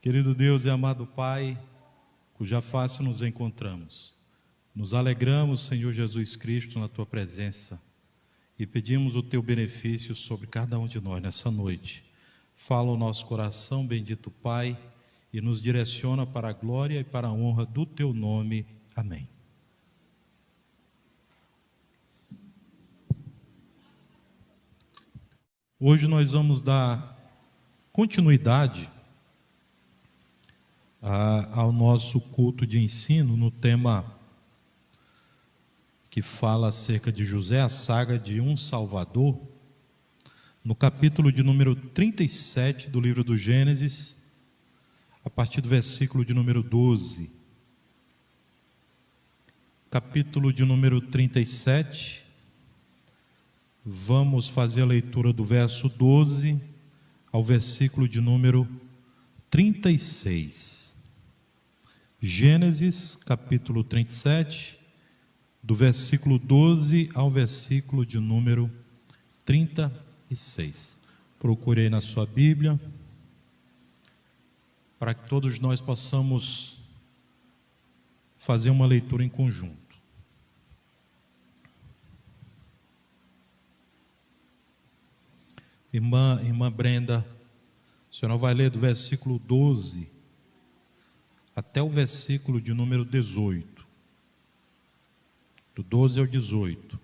Querido Deus e amado Pai, cuja face nos encontramos, nos alegramos, Senhor Jesus Cristo, na Tua presença e pedimos o Teu benefício sobre cada um de nós nessa noite. Fala o nosso coração, bendito Pai, e nos direciona para a glória e para a honra do Teu nome. Amém. Hoje nós vamos dar continuidade ao nosso culto de ensino no tema que fala acerca de José, a saga de um Salvador, no capítulo de número 37 do livro do Gênesis, a partir do versículo de número 12. Capítulo de número 37, vamos fazer a leitura do verso 12 ao versículo de número 36. Gênesis, capítulo 37, do versículo 12 ao versículo de número 36. Procure aí na sua Bíblia, para que todos nós possamos fazer uma leitura em conjunto. Irmã Brenda, a senhora vai ler do versículo 12 até o versículo de número 18. Do 12 ao 18.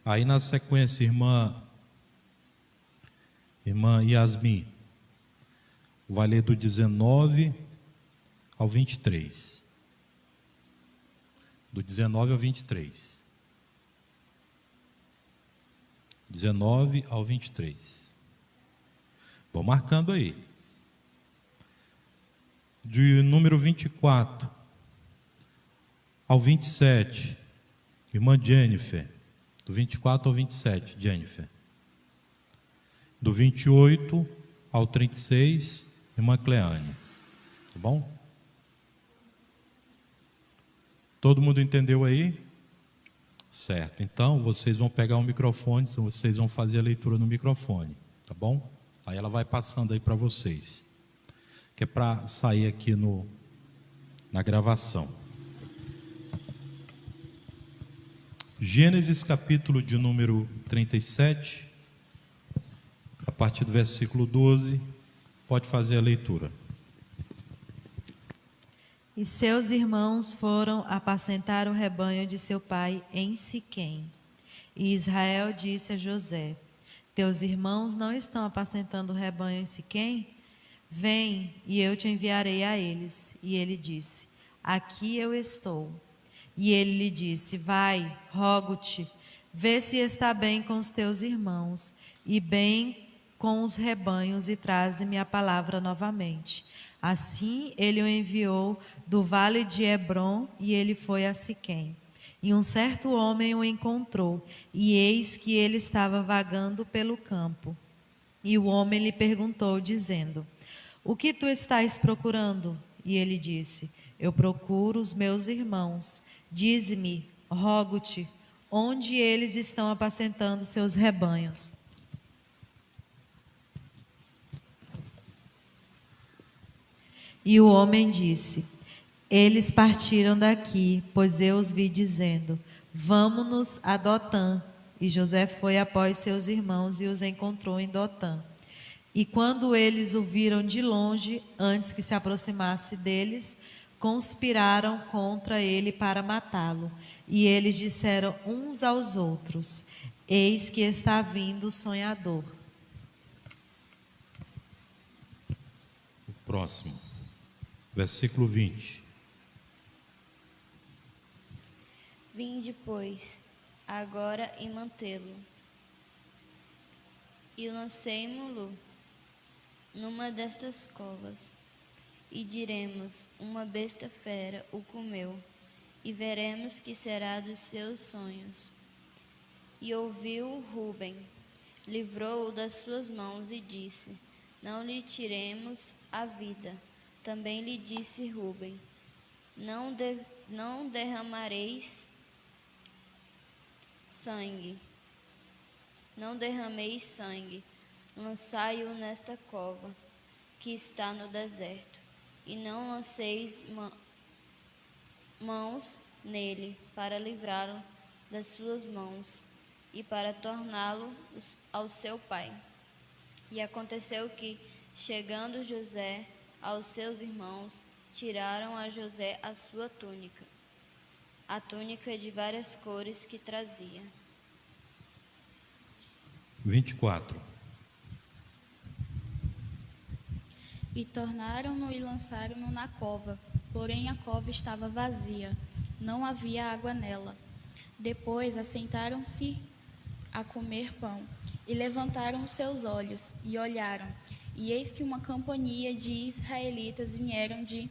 Aí na sequência, irmã Yasmin vai ler do 19 ao 23. Do 19 ao 23. 19 ao 23. Vou marcando aí. De número 24 ao 27, irmã Jennifer. Do 24 ao 27, Jennifer. Do 28 ao 36, irmã Cleane. Tá bom? Todo mundo entendeu aí? Certo. Então, vocês vão pegar o microfone, vocês vão fazer a leitura no microfone. Tá bom? Aí ela vai passando aí para vocês. Que é para sair aqui na gravação. Gênesis capítulo de número 37, a partir do versículo 12, pode fazer a leitura. E seus irmãos foram apacentar o rebanho de seu pai em Siquém. E Israel disse a José: teus irmãos não estão apacentando o rebanho em Siquém? Vem, e eu te enviarei a eles. E ele disse: aqui eu estou. E ele lhe disse: vai, rogo-te, vê se está bem com os teus irmãos, e bem com os rebanhos, e traze-me a palavra novamente. Assim ele o enviou do vale de Hebrom, e ele foi a Siquém. E um certo homem o encontrou, e eis que ele estava vagando pelo campo. E o homem lhe perguntou, dizendo: o que tu estás procurando? E ele disse: eu procuro os meus irmãos. Dize-me, rogo-te, onde eles estão apacentando seus rebanhos. E o homem disse: eles partiram daqui, pois eu os vi dizendo: vamo-nos a Dotã. E José foi após seus irmãos e os encontrou em Dotã. E quando eles o viram de longe, antes que se aproximasse deles, conspiraram contra ele para matá-lo. E eles disseram uns aos outros: eis que está vindo o sonhador. O próximo, versículo 20. Vinde, pois, agora e mantê-lo, e lancemo-lo numa destas covas, e diremos: uma besta fera o comeu, e veremos que será dos seus sonhos. E ouviu Ruben, livrou-o das suas mãos e disse: não lhe tiremos a vida. Também lhe disse Ruben: não derramareis sangue, não derrameis sangue, lançai-o nesta cova, que está no deserto, e não lanceis mãos nele para livrá-lo das suas mãos e para torná-lo ao seu pai. E aconteceu que, chegando José aos seus irmãos, tiraram a José a sua túnica, a túnica de várias cores que trazia. 24. E tornaram-no e lançaram-no na cova. Porém a cova estava vazia, não havia água nela. Depois assentaram-se a comer pão, e levantaram os seus olhos, e olharam, e eis que uma companhia de israelitas vieram de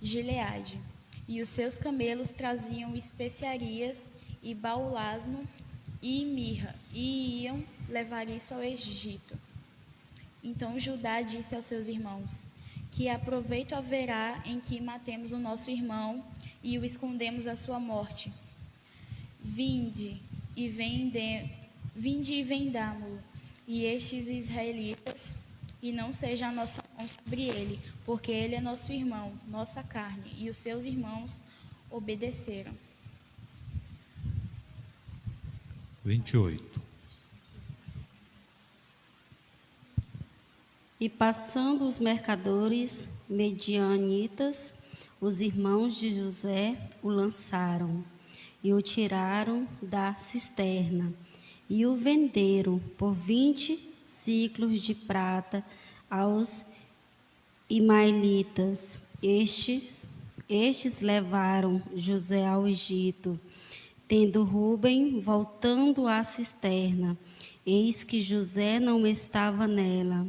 Gileade, e os seus camelos traziam especiarias e baulasmo e mirra, e iam levar isso ao Egito. Então Judá disse aos seus irmãos: que aproveito haverá em que matemos o nosso irmão e o escondemos à sua morte? Vinde e vendamo-lo, e estes israelitas, e não seja a nossa mão sobre ele, porque ele é nosso irmão, nossa carne. E os seus irmãos obedeceram. 28. E passando os mercadores medianitas, os irmãos de José o lançaram e o tiraram da cisterna e o venderam por 20 siclos de prata aos ismaelitas. Estes levaram José ao Egito. Tendo Rúben voltando à cisterna, eis que José não estava nela.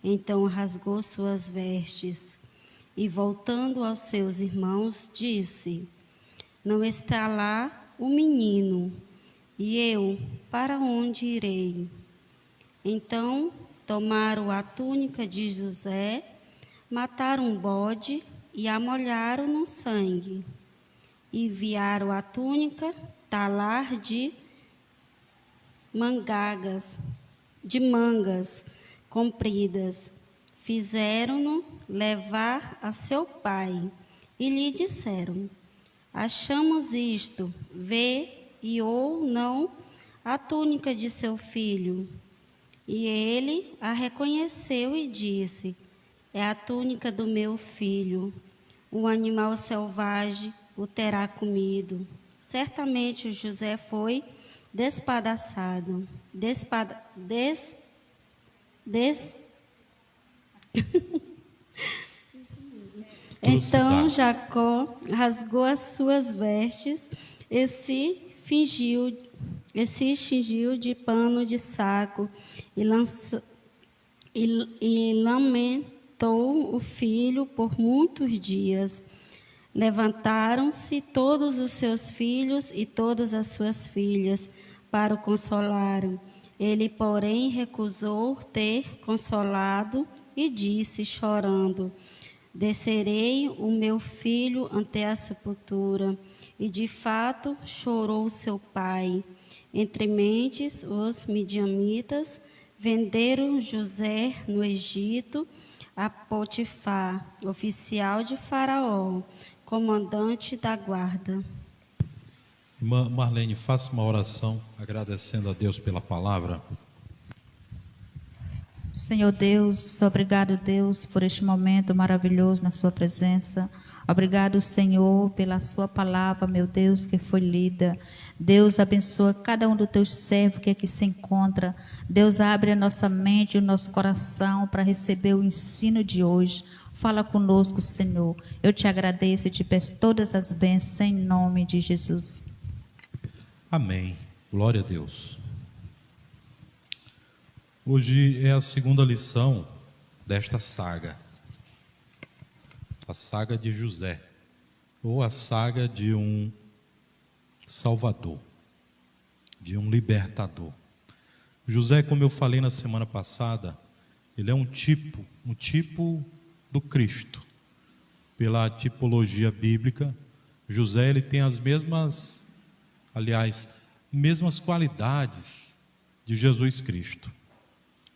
Então rasgou suas vestes e, voltando aos seus irmãos, disse: não está lá o menino, e eu para onde irei? Então tomaram a túnica de José, mataram um bode e a molharam no sangue. E enviaram a túnica talar de mangas compridas. Fizeram-no levar a seu pai e lhe disseram: achamos isto, vê e ou não a túnica de seu filho. E ele a reconheceu e disse: é a túnica do meu filho. O animal selvagem o terá comido. Certamente o José foi despedaçado. Então Jacó rasgou as suas vestes e se cingiu de pano de saco e lamentou o filho por muitos dias. Levantaram-se todos os seus filhos e todas as suas filhas para o consolaram. Ele, porém, recusou ter consolado e disse, chorando: descerei o meu filho ante a sepultura. E, de fato, chorou seu pai. Entre mentes, os midianitas venderam José no Egito a Potifar, oficial de Faraó, comandante da guarda. Irmã Marlene, faça uma oração agradecendo a Deus pela palavra. Senhor Deus, obrigado, Deus, por este momento maravilhoso na sua presença. Obrigado, Senhor, pela sua palavra, meu Deus, que foi lida. Deus, abençoa cada um dos teus servos que aqui se encontra. Deus, abre a nossa mente e o nosso coração para receber o ensino de hoje. Fala conosco, Senhor. Eu te agradeço e te peço todas as bênçãos em nome de Jesus. Amém. Glória a Deus. Hoje é a segunda lição desta saga. A saga de José, ou a saga de um salvador, de um libertador. José, como eu falei na semana passada, ele é um tipo do Cristo. Pela tipologia bíblica, José ele tem as mesmas qualidades de Jesus Cristo.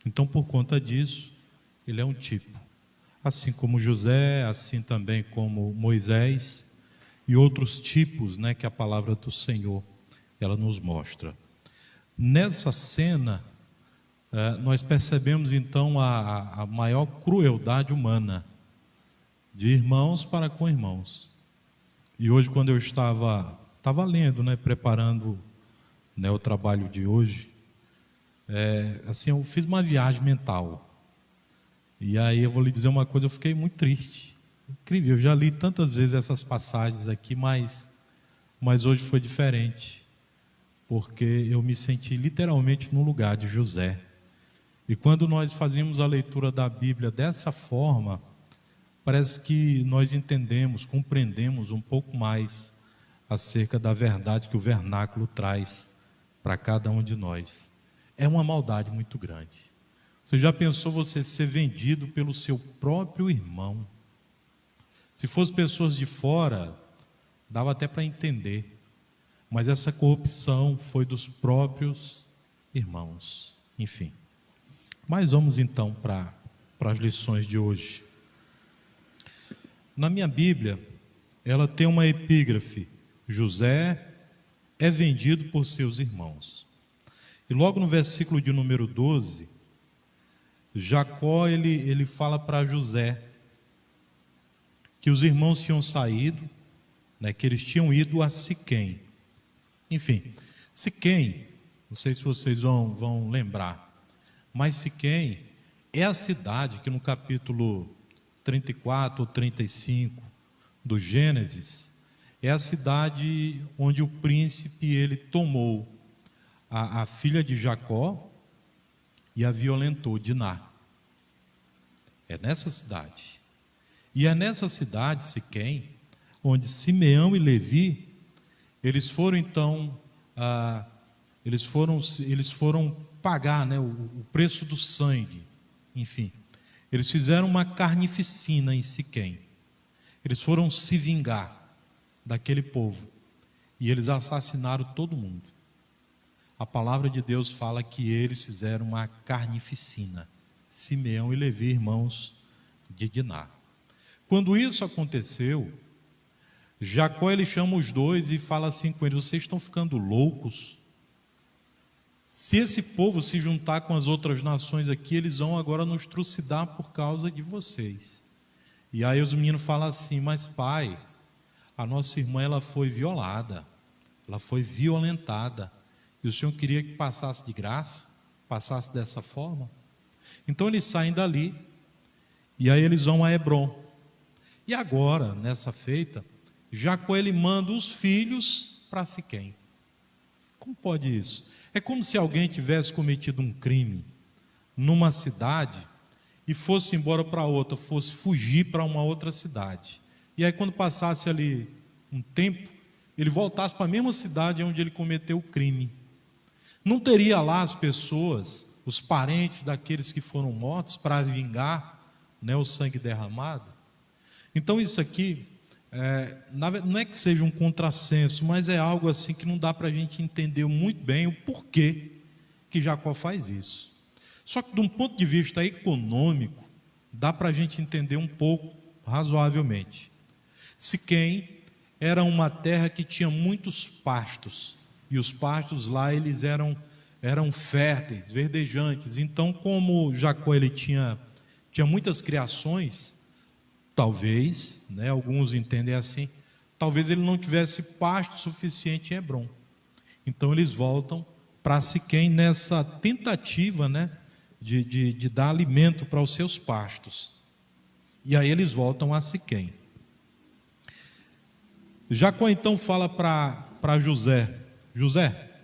Então, por conta disso, ele é um tipo. assim como José, assim também como Moisés e outros tipos, né, que a palavra do Senhor ela nos mostra. Nessa cena, nós percebemos então a maior crueldade humana de irmãos para com irmãos. E hoje, quando eu estava lendo, né, preparando, né, o trabalho de hoje, assim, eu fiz uma viagem mental. E aí eu vou lhe dizer uma coisa, eu fiquei muito triste. Incrível, eu já li tantas vezes essas passagens aqui, mas hoje foi diferente, porque eu me senti literalmente no lugar de José. E quando nós fazíamos a leitura da Bíblia dessa forma, parece que nós entendemos, compreendemos um pouco mais acerca da verdade que o vernáculo traz para cada um de nós. É uma maldade muito grande. Você já pensou você ser vendido pelo seu próprio irmão? Se fosse pessoas de fora, dava até para entender. Mas essa corrupção foi dos próprios irmãos. Enfim. Mas vamos então para as lições de hoje. Na minha Bíblia, ela tem uma epígrafe: José é vendido por seus irmãos. E logo no versículo de número 12, Jacó ele fala para José que os irmãos tinham saído, né, que eles tinham ido a Siquém. Enfim, Siquém, não sei se vocês vão lembrar, mas Siquém é a cidade que no capítulo 34 ou 35 do Gênesis, é a cidade onde o príncipe ele tomou a filha de Jacó e a violentou, Diná. É nessa cidade. E é nessa cidade, Siquém, onde Simeão e Levi, eles foram então, eles foram pagar, né, o preço do sangue. Enfim, eles fizeram uma carnificina em Siquém. Eles foram se vingar daquele povo. E eles assassinaram todo mundo. A palavra de Deus fala que eles fizeram uma carnificina. Simeão e Levi, irmãos de Diná. Quando isso aconteceu, Jacó ele chama os dois e fala assim com eles: vocês estão ficando loucos? Se esse povo se juntar com as outras nações aqui, eles vão agora nos trucidar por causa de vocês. E aí os meninos falam assim: mas pai, a nossa irmã ela foi violada, ela foi violentada, e o senhor queria que passasse de graça, passasse dessa forma? Então eles saem dali, e aí eles vão a Hebrom. E agora, nessa feita, Jacó ele manda os filhos para Siquém. Como pode isso? É como se alguém tivesse cometido um crime numa cidade e fosse embora para outra, fosse fugir para uma outra cidade. E aí quando passasse ali um tempo, ele voltasse para a mesma cidade onde ele cometeu o crime. Não teria lá as pessoas, os parentes daqueles que foram mortos, para vingar, né, o sangue derramado? Então isso aqui, não é que seja um contrassenso, mas é algo assim que não dá para a gente entender muito bem o porquê que Jacó faz isso. Só que de um ponto de vista econômico, dá para a gente entender um pouco, razoavelmente. Siquém era uma terra que tinha muitos pastos, e os pastos lá eles eram férteis, verdejantes. Então, como Jacó ele tinha muitas criações, talvez, né, alguns entendem assim, talvez ele não tivesse pasto suficiente em Hebrom. Então eles voltam para Siquém nessa tentativa, né, de dar alimento para os seus pastos. E aí eles voltam a Siquém. Jacó então fala para José: José,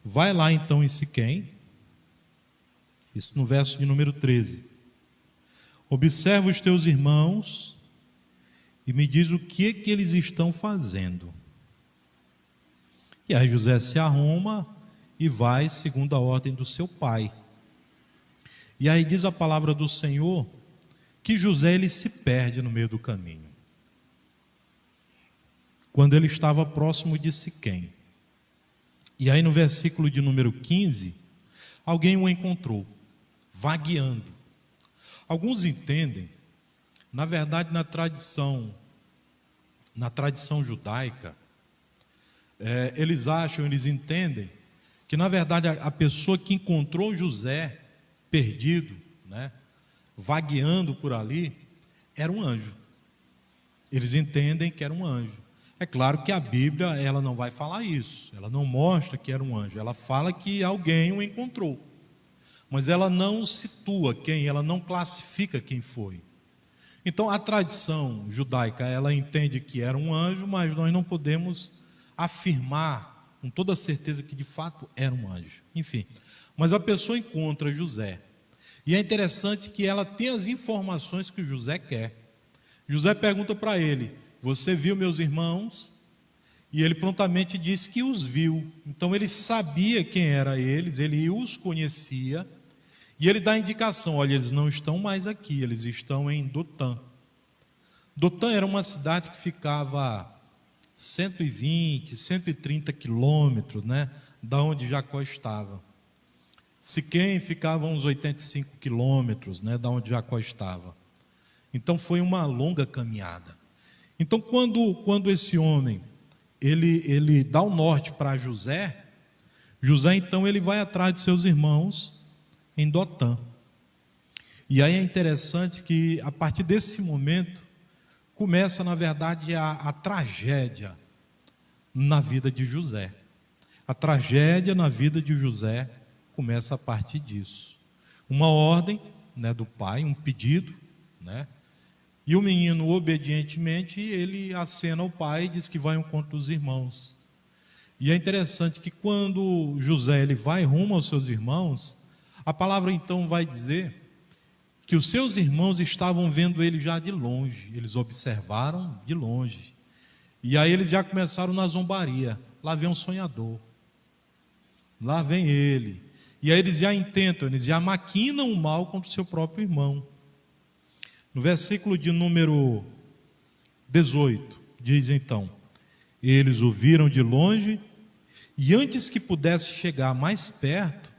vai lá então em Siquém, isso no verso de número 13. Observa os teus irmãos e me diz o que eles estão fazendo. E aí José se arruma e vai segundo a ordem do seu pai. E aí diz a palavra do Senhor que José ele se perde no meio do caminho. Quando ele estava próximo de Siquém. E aí no versículo de número 15, alguém o encontrou, vagueando. Alguns entendem, na verdade, na tradição judaica, eles entendem que, na verdade, a pessoa que encontrou José perdido, né, vagueando por ali, era um anjo. Eles entendem que era um anjo. É claro que a Bíblia, ela não vai falar isso, ela não mostra que era um anjo, ela fala que alguém o encontrou, mas ela não situa quem, ela não classifica quem foi. Então a tradição judaica, ela entende que era um anjo, mas nós não podemos afirmar com toda certeza que de fato era um anjo. Enfim, mas a pessoa encontra José, e é interessante que ela tem as informações que o José quer. José pergunta para ele: você viu meus irmãos? E ele prontamente diz que os viu. Então ele sabia quem eram eles, ele os conhecia, e ele dá a indicação: olha, eles não estão mais aqui, eles estão em Dotã. Dotã era uma cidade que ficava a 120, 130 quilômetros, né, da onde Jacó estava. Siquém ficava a uns 85 quilômetros, né, da onde Jacó estava. Então foi uma longa caminhada. Então quando esse homem ele dá o norte para José, então ele vai atrás de seus irmãos em Dotã. E aí é interessante que a partir desse momento começa, na verdade, a tragédia na vida de José. A tragédia na vida de José começa a partir disso. Uma ordem, né, do pai, um pedido, né? E o menino, obedientemente, ele acena ao pai e diz que vai ao encontro dos irmãos. E é interessante que quando José ele vai rumo aos seus irmãos, a palavra então vai dizer que os seus irmãos estavam vendo ele já de longe, eles observaram de longe. E aí eles já começaram na zombaria: lá vem um sonhador, lá vem ele. E aí eles já intentam, eles já maquinam o mal contra o seu próprio irmão. No versículo de número 18, diz então: eles o viram de longe, e antes que pudesse chegar mais perto,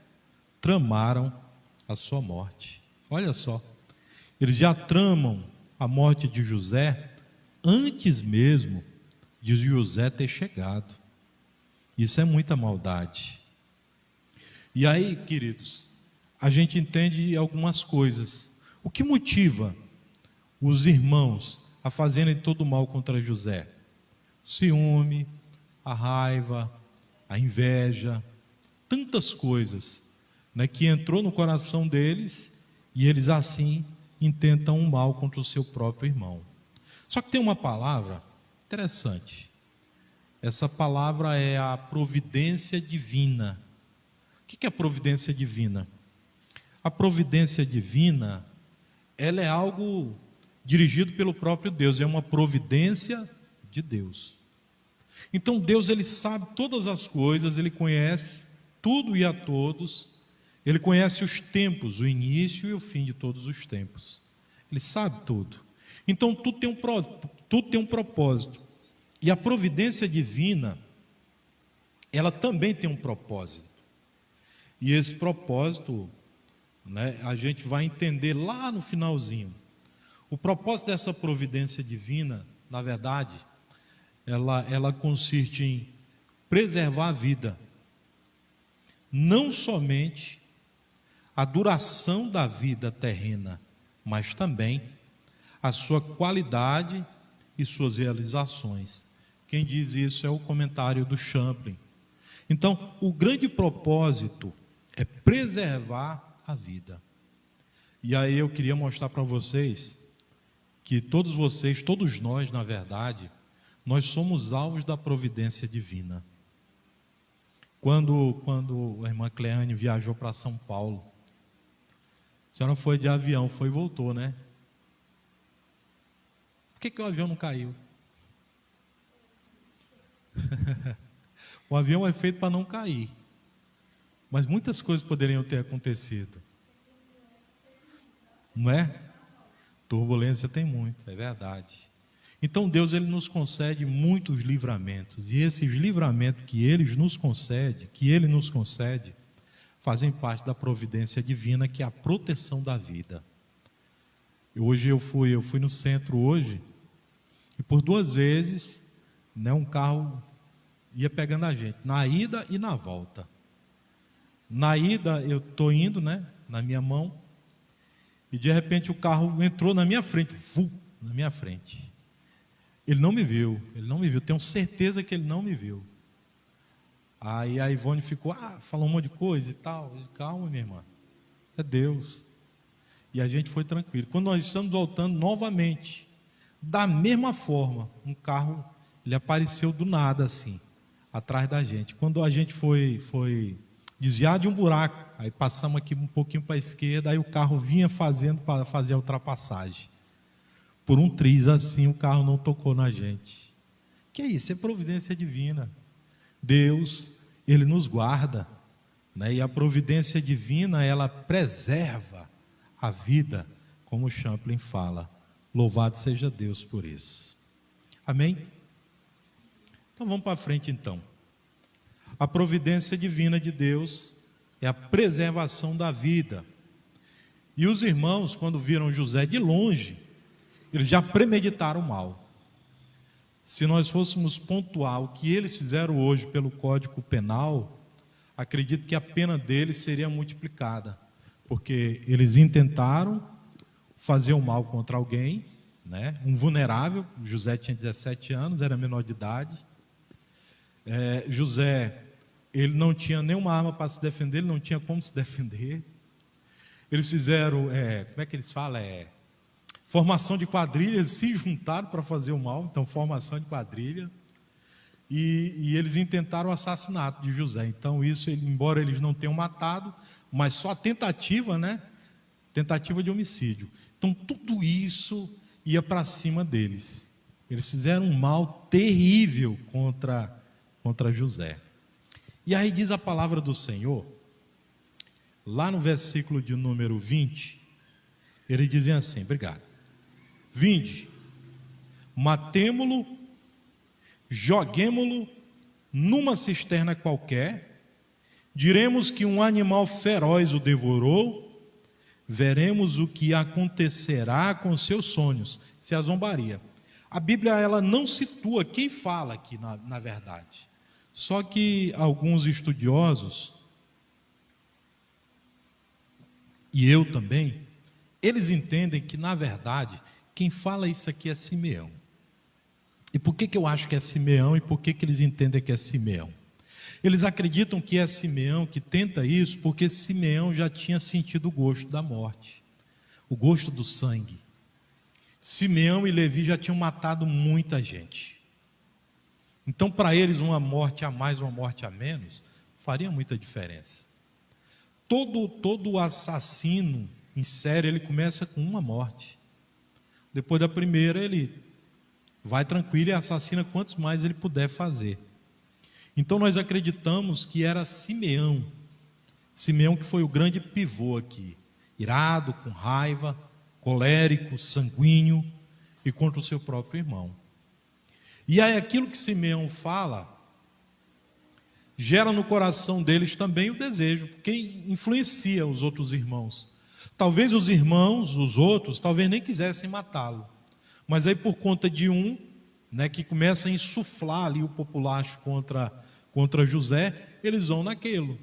tramaram a sua morte. Olha só, eles já tramam a morte de José antes mesmo de José ter chegado. Isso é muita maldade. E aí, queridos, a gente entende algumas coisas. O que motiva os irmãos a fazerem todo o mal contra José? O ciúme, a raiva, a inveja, tantas coisas, né, que entrou no coração deles, e eles assim intentam um mal contra o seu próprio irmão. Só que tem uma palavra interessante. Essa palavra é a providência divina. O que é a providência divina? A providência divina, ela é algo dirigido pelo próprio Deus, é uma providência de Deus. Então Deus, ele sabe todas as coisas, ele conhece tudo e a todos, ele conhece os tempos, o início e o fim de todos os tempos. Ele sabe tudo. Então tudo tem um propósito. E a providência divina, ela também tem um propósito. E esse propósito, né, a gente vai entender lá no finalzinho. O propósito dessa providência divina, na verdade, ela consiste em preservar a vida. Não somente a duração da vida terrena, mas também a sua qualidade e suas realizações. Quem diz isso é o comentário do Champlin. Então, o grande propósito é preservar a vida. E aí eu queria mostrar para vocês que todos nós, na verdade, nós somos alvos da providência divina. Quando a irmã Cleane viajou para São Paulo, a senhora foi de avião, foi e voltou, né? Por que o avião não caiu? O avião é feito para não cair, mas muitas coisas poderiam ter acontecido, não é? Turbulência tem muito, é verdade. Então Deus, ele nos concede muitos livramentos, e esses livramentos que ele nos concede, fazem parte da providência divina, que é a proteção da vida. Hoje eu fui no centro hoje, e por 2 vezes, né, um carro ia pegando a gente, na ida e na volta. Na ida eu estou indo, né, na minha mão, e de repente o carro entrou na minha frente, na minha frente. Ele não me viu, tenho certeza que ele não me viu. Aí a Ivone ficou, falou um monte de coisa e tal. Calma, minha irmã, isso é Deus. E a gente foi tranquilo. Quando nós estamos voltando novamente, da mesma forma, um carro, ele apareceu do nada assim, atrás da gente. Quando a gente foi desviar de um buraco, aí passamos aqui um pouquinho para a esquerda, aí o carro vinha fazendo para fazer a ultrapassagem. Por um triz assim, o carro não tocou na gente. Que é isso? É providência divina. Deus, Ele nos guarda, né? E a providência divina, ela preserva a vida, como o Champlin fala. Louvado seja Deus por isso. Amém? Então vamos para frente então. A providência divina de Deus é a preservação da vida. E os irmãos, quando viram José de longe, eles já premeditaram o mal. Se nós fôssemos pontuar o que eles fizeram hoje pelo Código Penal, acredito que a pena deles seria multiplicada, porque eles intentaram fazer o mal contra alguém, né? Um vulnerável. José tinha 17 anos, era menor de idade. José, ele não tinha nenhuma arma para se defender, ele não tinha como se defender. Eles fizeram, como é que eles falam? Formação de quadrilha, eles se juntaram para fazer o mal, então formação de quadrilha, e eles intentaram o assassinato de José. Então isso, embora eles não tenham matado, mas só a tentativa, né? Tentativa de homicídio. Então tudo isso ia para cima deles. Eles fizeram um mal terrível contra José. E aí diz a palavra do Senhor, lá no versículo de número 20, ele dizia assim, obrigado. Vinde, matemo-lo, joguemo-lo numa cisterna qualquer, diremos que um animal feroz o devorou, veremos o que acontecerá com seus sonhos. Isso é a zombaria. A Bíblia, ela não situa quem fala aqui, na verdade. Só que alguns estudiosos, e eu também, eles entendem que, na verdade, quem fala isso aqui é Simeão. E por que eu acho que é Simeão e por que eles entendem que é Simeão? Eles acreditam que é Simeão que tenta isso porque Simeão já tinha sentido o gosto da morte, o gosto do sangue. Simeão e Levi já tinham matado muita gente. Então, para eles, uma morte a mais, uma morte a menos, faria muita diferença. Todo assassino em série, ele começa com uma morte. Depois da primeira, ele vai tranquilo e assassina quantos mais ele puder fazer. Então nós acreditamos que era Simeão. Simeão que foi o grande pivô aqui. Irado, com raiva, colérico, sanguíneo e contra o seu próprio irmão. E aí aquilo que Simeão fala, gera no coração deles também o desejo, porque influencia os outros irmãos. Talvez os irmãos, os outros, talvez nem quisessem matá-lo. Mas aí por conta de um, né, que começa a insuflar ali o populacho contra José, eles vão naquilo.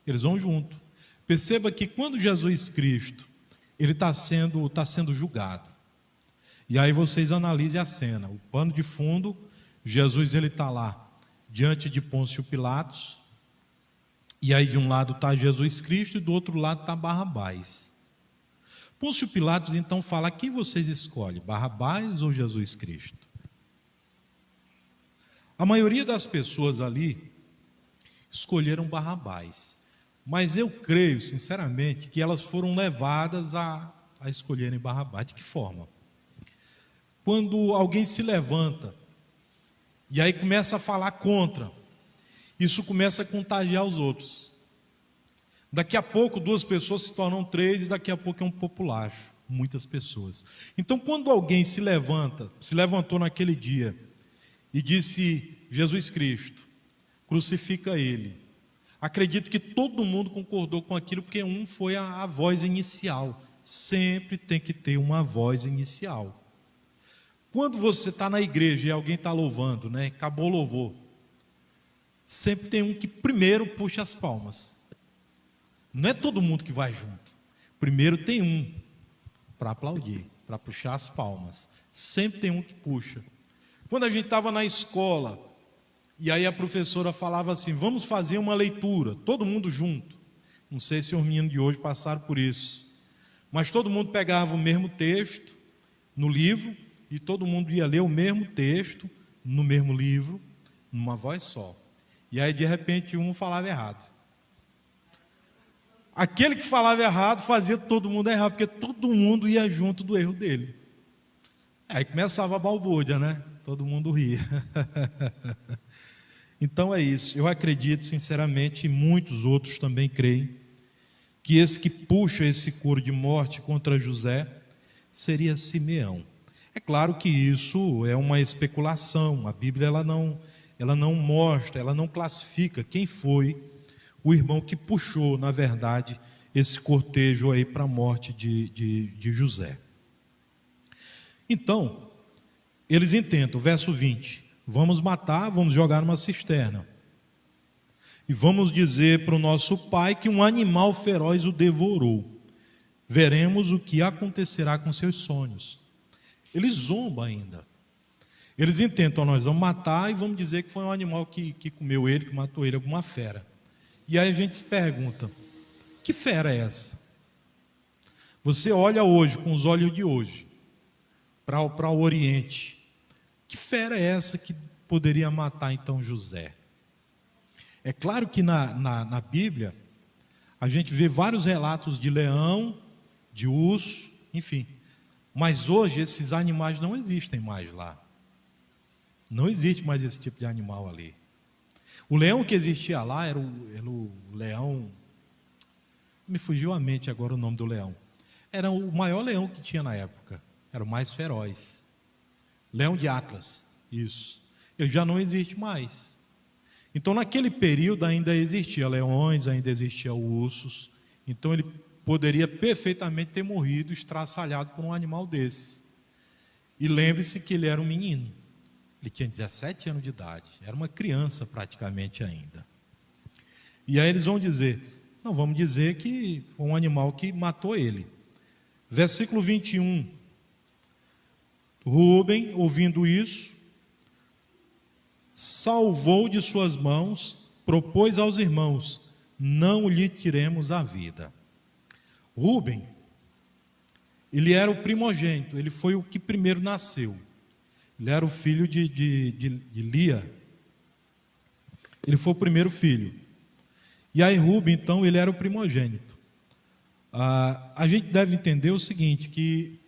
Eles vão junto. Perceba que quando Jesus Cristo, ele está sendo julgado. E aí vocês analisem a cena. O pano de fundo, Jesus ele está lá, diante de Pôncio Pilatos. E aí de um lado está Jesus Cristo e do outro lado está Barrabás. Pôncio Pilatos então fala, quem vocês escolhem, Barrabás ou Jesus Cristo? A maioria das pessoas ali escolheram Barrabás, mas eu creio sinceramente que elas foram levadas a escolherem Barrabás. De que forma? Quando alguém se levanta e aí começa a falar contra, isso começa a contagiar os outros. Daqui a pouco 2 pessoas se tornam 3 e daqui a pouco é um populacho, muitas pessoas. Então quando alguém se levantou naquele dia e disse, Jesus Cristo, crucifica ele. Acredito que todo mundo concordou com aquilo, porque um foi a voz inicial sempre tem que ter uma voz inicial. Quando você está na igreja e alguém está louvando, né? Acabou o louvor, sempre tem um que primeiro puxa as palmas. Não é todo mundo que vai junto. Primeiro tem um para aplaudir, para puxar as palmas. Sempre tem um que puxa. Quando a gente estava na escola, e aí a professora falava assim, vamos fazer uma leitura, todo mundo junto. Não sei se os meninos de hoje passaram por isso. Mas todo mundo pegava o mesmo texto no livro, e todo mundo ia ler o mesmo texto no mesmo livro, numa voz só. E aí, de repente, um falava errado. Aquele que falava errado fazia todo mundo errar, porque todo mundo ia junto do erro dele. Aí começava a balbúrdia, né? Todo mundo ria. Então é isso. Eu acredito, sinceramente, e muitos outros também creem, que esse que puxa esse coro de morte contra José seria Simeão. É claro que isso é uma especulação. A Bíblia ela não mostra, ela não classifica quem foi o irmão que puxou, na verdade, esse cortejo aí para a morte de José. Então, eles intentam, verso 20, vamos matar, vamos jogar numa cisterna. E vamos dizer para o nosso pai que um animal feroz o devorou. Veremos o que acontecerá com seus sonhos. Eles zombam ainda. Eles intentam, nós vamos matar e vamos dizer que foi um animal que comeu ele, que matou ele, alguma fera. E aí a gente se pergunta, que fera é essa? Você olha hoje, com os olhos de hoje, para o Oriente. Que fera é essa que poderia matar então José? É claro que na Bíblia, a gente vê vários relatos de leão, de urso, enfim. Mas hoje esses animais não existem mais lá. Não existe mais esse tipo de animal ali. O leão que existia lá era o leão... Me fugiu à mente agora o nome do leão. Era o maior leão que tinha na época. Era o mais feroz. Leão de Atlas, isso. Ele já não existe mais. Então naquele período ainda existia leões, ainda existia ursos. Então ele poderia perfeitamente ter morrido estraçalhado por um animal desse. E lembre-se que ele era um menino. Ele tinha 17 anos de idade. Era uma criança praticamente ainda. E aí eles vão dizer, não, vamos dizer que foi um animal que matou ele. Versículo 21. Rúben, ouvindo isso, salvou de suas mãos, propôs aos irmãos, não lhe tiremos a vida. Rúben, ele era o primogênito, ele foi o que primeiro nasceu. Ele era o filho de Lia. Ele foi o primeiro filho. E aí Rúben, então, ele era o primogênito. A gente deve entender o seguinte, que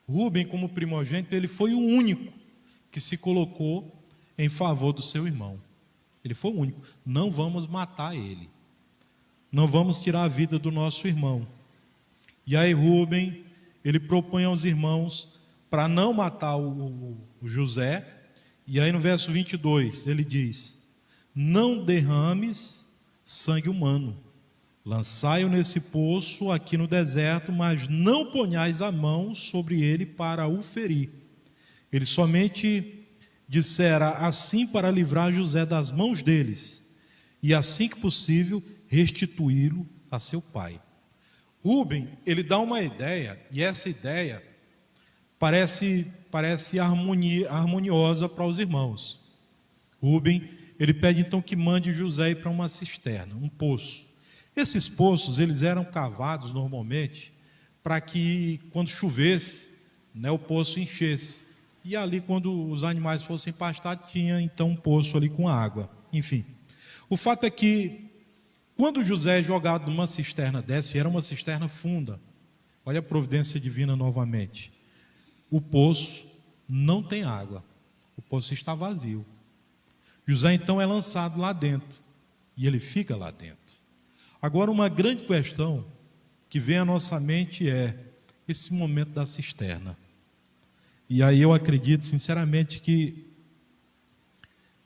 Rúben, como primogênito, ele foi o único que se colocou em favor do seu irmão. Ele foi o único. Não vamos matar ele. Não vamos tirar a vida do nosso irmão. E aí Rúben, ele propõe aos irmãos para não matar o José. E aí no verso 22, ele diz, não derrames sangue humano. Lançai-o nesse poço aqui no deserto, mas não ponhais a mão sobre ele para o ferir. Ele somente dissera assim para livrar José das mãos deles, e assim que possível restituí-lo a seu pai. Rúben, ele dá uma ideia, e essa ideia parece harmoniosa para os irmãos. Rúben, ele pede então que mande José ir para uma cisterna, um poço. Esses poços, eles eram cavados normalmente para que quando chovesse, né, o poço enchesse. E ali quando os animais fossem pastar, tinha então um poço ali com água. Enfim, o fato é que quando José é jogado numa cisterna dessa, e era uma cisterna funda, olha a providência divina novamente, o poço não tem água, o poço está vazio. José então é lançado lá dentro, e ele fica lá dentro. Agora uma grande questão que vem à nossa mente é esse momento da cisterna. E aí eu acredito sinceramente que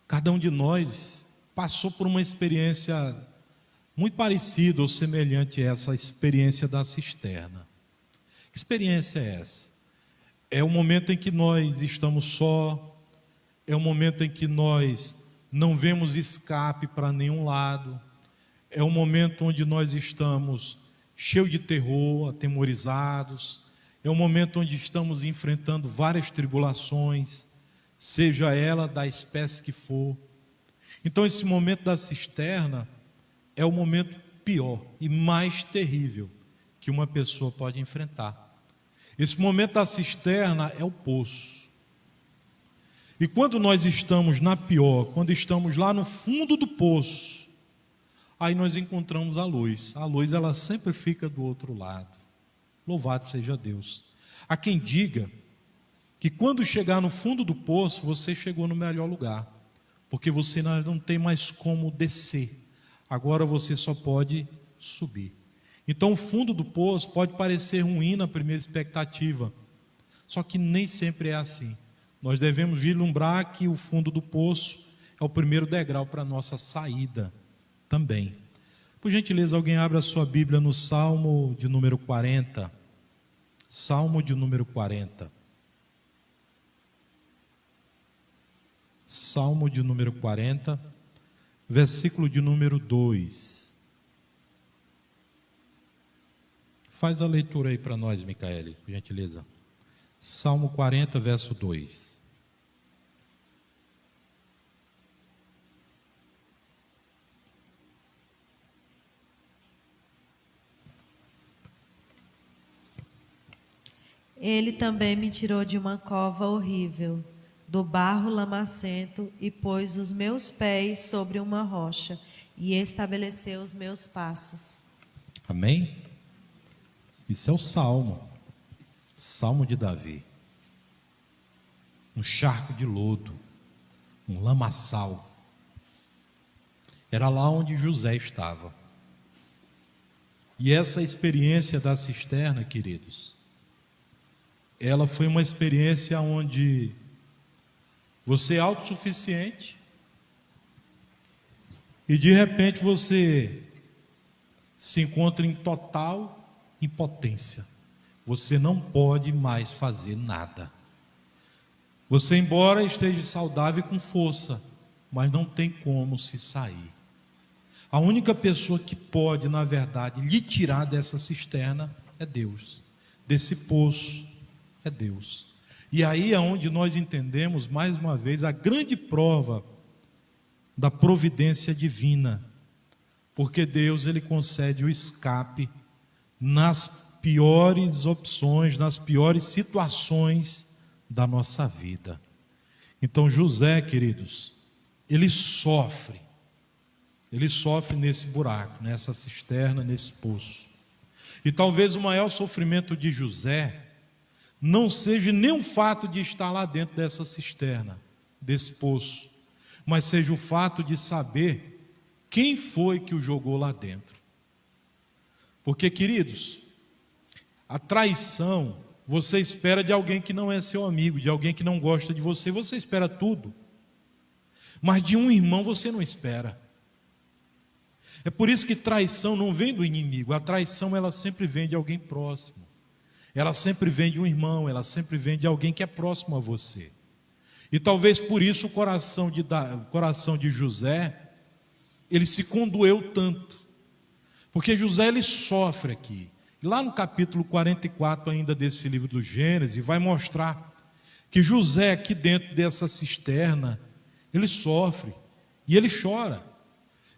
cada um de nós passou por uma experiência muito parecida ou semelhante a essa experiência da cisterna. Que experiência é essa? É o momento em que nós estamos só, é o momento em que nós não vemos escape para nenhum lado, é o momento onde nós estamos cheios de terror, atemorizados, é o momento onde estamos enfrentando várias tribulações, seja ela da espécie que for. Então esse momento da cisterna é o momento pior e mais terrível que uma pessoa pode enfrentar. Esse momento da cisterna é o poço. E quando nós estamos na pior, quando estamos lá no fundo do poço, aí nós encontramos a luz. A luz, ela sempre fica do outro lado. Louvado seja Deus. Há quem diga que quando chegar no fundo do poço, você chegou no melhor lugar, porque você não tem mais como descer. Agora você só pode subir. Então o fundo do poço pode parecer ruim na primeira expectativa, só que nem sempre é assim. Nós devemos vislumbrar que o fundo do poço é o primeiro degrau para a nossa saída também. Por gentileza, alguém abra a sua Bíblia no Salmo de número 40. Salmo de número 40. Salmo de número 40, versículo de número 2. Faz a leitura aí para nós, Micaele, por gentileza. Salmo 40, verso 2. Ele também me tirou de uma cova horrível, do barro lamacento, e pôs os meus pés sobre uma rocha, e estabeleceu os meus passos. Amém? Isso é o Salmo de Davi. Um charco de lodo, um lamaçal. Era lá onde José estava. E essa experiência da cisterna, queridos, ela foi uma experiência onde você é autossuficiente e de repente você se encontra em total impotência. Você não pode mais fazer nada. Você, embora esteja saudável e com força, mas não tem como se sair. A única pessoa que pode, na verdade, lhe tirar dessa cisterna é Deus. Desse poço é Deus. E aí é onde nós entendemos, mais uma vez, a grande prova da providência divina. Porque Deus, Ele concede o escape nas piores opções, nas piores situações da nossa vida. Então José, queridos, ele sofre nesse buraco, nessa cisterna, nesse poço. E talvez o maior sofrimento de José não seja nem o fato de estar lá dentro dessa cisterna, desse poço, mas seja o fato de saber quem foi que o jogou lá dentro. Porque, queridos, a traição, você espera de alguém que não é seu amigo, de alguém que não gosta de você, você espera tudo. Mas de um irmão você não espera. É por isso que traição não vem do inimigo, a traição ela sempre vem de alguém próximo. Ela sempre vem de um irmão, ela sempre vem de alguém que é próximo a você. E talvez por isso o coração de José, ele se condoeu tanto. Porque José, ele sofre aqui. Lá no capítulo 44 ainda desse livro do Gênesis, vai mostrar que José aqui dentro dessa cisterna, ele sofre e ele chora.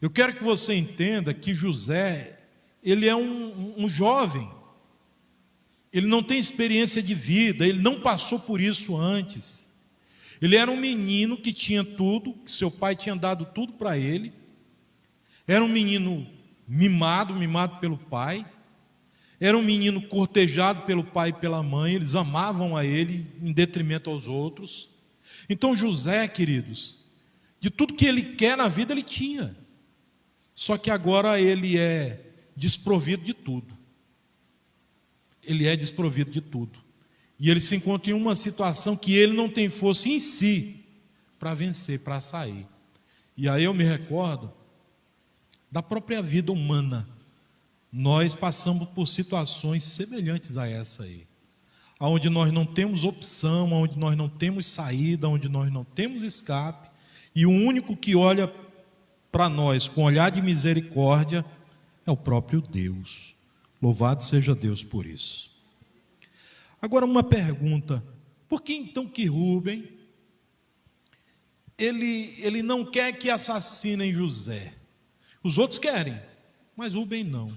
Eu quero que você entenda que José, ele é um jovem. Ele não tem experiência de vida, ele não passou por isso antes. Ele era um menino que tinha tudo, que seu pai tinha dado tudo para ele. Era um menino mimado pelo pai. Era um menino cortejado pelo pai e pela mãe. Eles amavam a ele em detrimento aos outros. Então José, queridos, de tudo que ele quer na vida ele tinha. Só que agora ele é desprovido de tudo. Ele é desprovido de tudo. E ele se encontra em uma situação que ele não tem força em si para vencer, para sair. E aí eu me recordo da própria vida humana. Nós passamos por situações semelhantes a essa aí. onde nós não temos opção, onde nós não temos saída, onde nós não temos escape, e o único que olha para nós com olhar de misericórdia é o próprio Deus. Louvado seja Deus por isso. Agora uma pergunta: por que então que Rúben ele não quer que assassinem José? Os outros querem, mas Rúben não.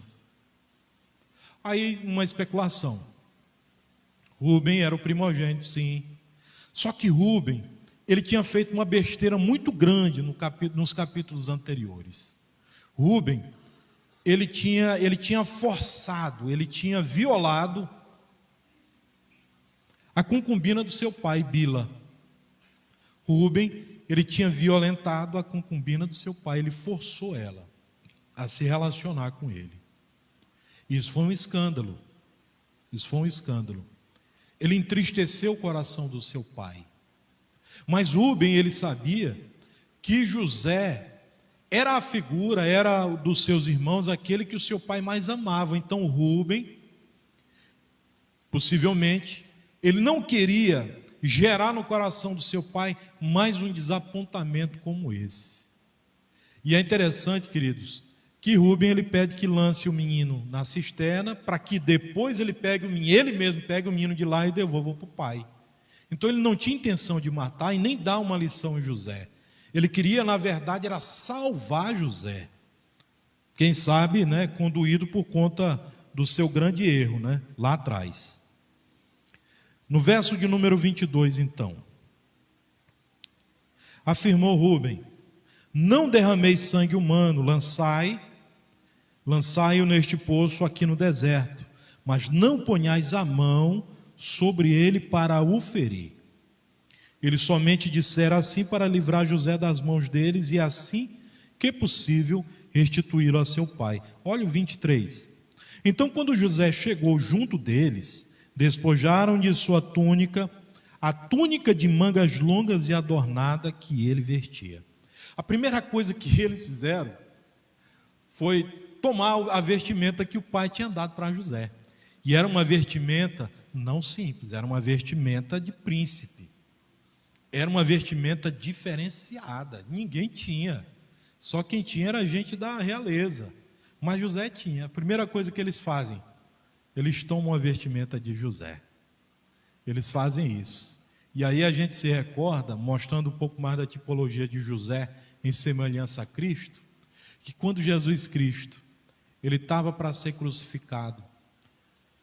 Aí uma especulação: Rúben era o primogênito, sim. Só que Rúben, ele tinha feito uma besteira muito grande nos capítulos anteriores. Rúben, ele tinha forçado, ele tinha violado a concubina do seu pai, Bila. Rúben, ele tinha violentado a concubina do seu pai, ele forçou ela a se relacionar com ele. Isso foi um escândalo. Isso foi um escândalo. Ele entristeceu o coração do seu pai. Mas Rúben, ele sabia que José era a figura, era dos seus irmãos, aquele que o seu pai mais amava. Então Rúben, possivelmente, ele não queria gerar no coração do seu pai mais um desapontamento como esse. E é interessante, queridos, que Rúben ele pede que lance o menino na cisterna, para que depois ele mesmo pegue o menino de lá e devolva para o pai. Então ele não tinha intenção de matar e nem dar uma lição em José. Ele queria, na verdade, era salvar José. Quem sabe, né, conduído por conta do seu grande erro, né, lá atrás. No verso de número 22, então, afirmou Rúben: não derrameis sangue humano, lançai-o neste poço aqui no deserto, mas não ponhais a mão sobre ele para o ferir. Ele somente dissera assim para livrar José das mãos deles e assim que possível restituí-lo a seu pai. Olha o 23. Então quando José chegou junto deles, despojaram de sua túnica, a túnica de mangas longas e adornada que ele vestia. A primeira coisa que eles fizeram foi tomar a vestimenta que o pai tinha dado para José. E era uma vestimenta não simples, era uma vestimenta de príncipe. Era uma vestimenta diferenciada, ninguém tinha. Só quem tinha era a gente da realeza. Mas José tinha. A primeira coisa que eles fazem, eles tomam a vestimenta de José. Eles fazem isso. E aí a gente se recorda, mostrando um pouco mais da tipologia de José em semelhança a Cristo, que quando Jesus Cristo, ele estava para ser crucificado,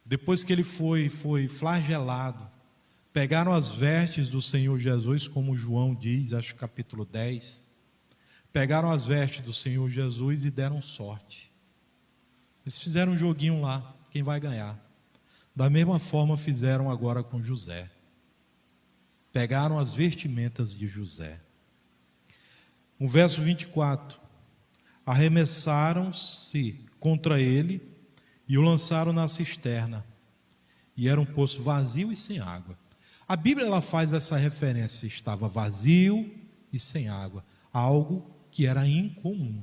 depois que ele foi flagelado, pegaram as vestes do Senhor Jesus, como João diz, acho que capítulo 10, pegaram as vestes do Senhor Jesus e deram sorte. Eles fizeram um joguinho lá, quem vai ganhar. Da mesma forma fizeram agora com José. Pegaram as vestimentas de José. No verso 24, arremessaram-se contra ele e o lançaram na cisterna. E era um poço vazio e sem água. A Bíblia ela faz essa referência, estava vazio e sem água, algo que era incomum.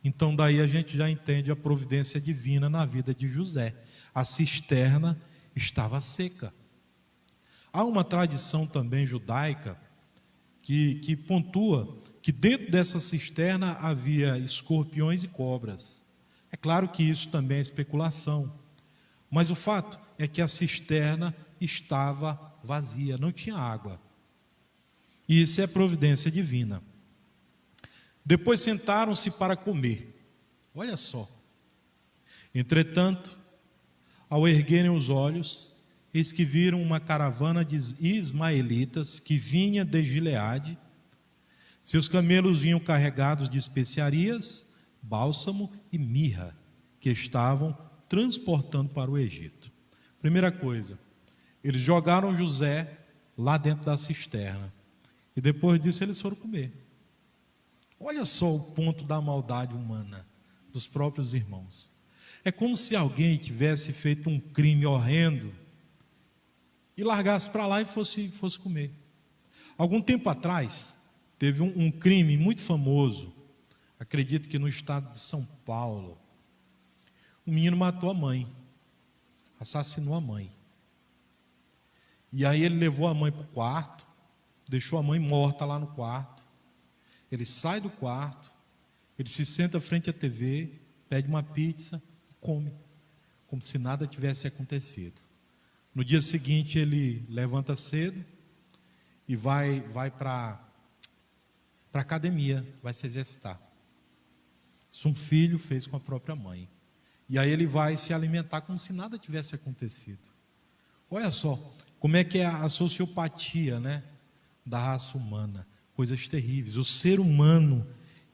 Então daí a gente já entende a providência divina na vida de José. A cisterna estava seca. Há uma tradição também judaica que pontua que dentro dessa cisterna havia escorpiões e cobras. É claro que isso também é especulação, mas o fato é que a cisterna estava vazia, não tinha água. E isso é providência divina. Depois sentaram-se para comer. Olha só. Entretanto, ao erguerem os olhos, eis que viram uma caravana de ismaelitas que vinha de Gileade. Seus camelos vinham carregados de especiarias, bálsamo e mirra, que estavam transportando para o Egito. Primeira coisa, eles jogaram José lá dentro da cisterna. E depois disso eles foram comer. Olha só o ponto da maldade humana dos próprios irmãos. É como se alguém tivesse feito um crime horrendo e largasse para lá e fosse comer. Algum tempo atrás, teve um crime muito famoso, acredito que no estado de São Paulo. Um menino matou a mãe, assassinou a mãe. E aí ele levou a mãe para o quarto, deixou a mãe morta lá no quarto. Ele sai do quarto, ele se senta frente à TV, pede uma pizza e come, como se nada tivesse acontecido. No dia seguinte ele levanta cedo e vai para a academia, vai se exercitar. Isso um filho fez com a própria mãe. E aí ele vai se alimentar como se nada tivesse acontecido. Olha só, como é que é a sociopatia, né, da raça humana. Coisas terríveis. O ser humano,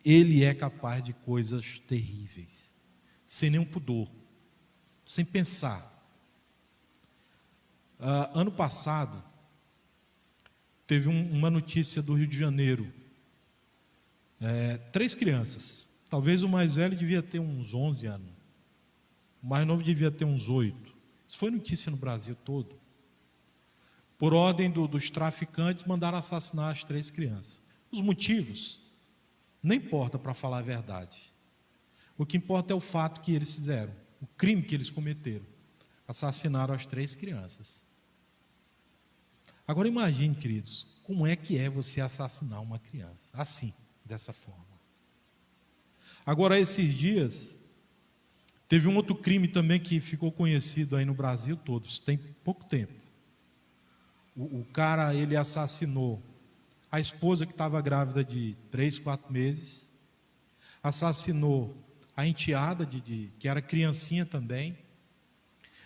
ele é capaz de coisas terríveis. Sem nenhum pudor. Sem pensar. Ano passado, teve uma notícia do Rio de Janeiro. 3 crianças. Talvez o mais velho devia ter uns 11 anos. O mais novo devia ter uns 8. Isso foi notícia no Brasil todo. Por ordem dos traficantes, mandaram assassinar as 3 crianças. Os motivos, não importa, para falar a verdade. O que importa é o fato que eles fizeram, o crime que eles cometeram. Assassinaram as 3 crianças. Agora imagine, queridos, como é que é você assassinar uma criança, assim, dessa forma. Agora, esses dias, teve um outro crime também que ficou conhecido aí no Brasil todo, isso tem pouco tempo. O cara, ele assassinou a esposa que estava grávida de 3, 4 meses, assassinou a enteada, que era criancinha também,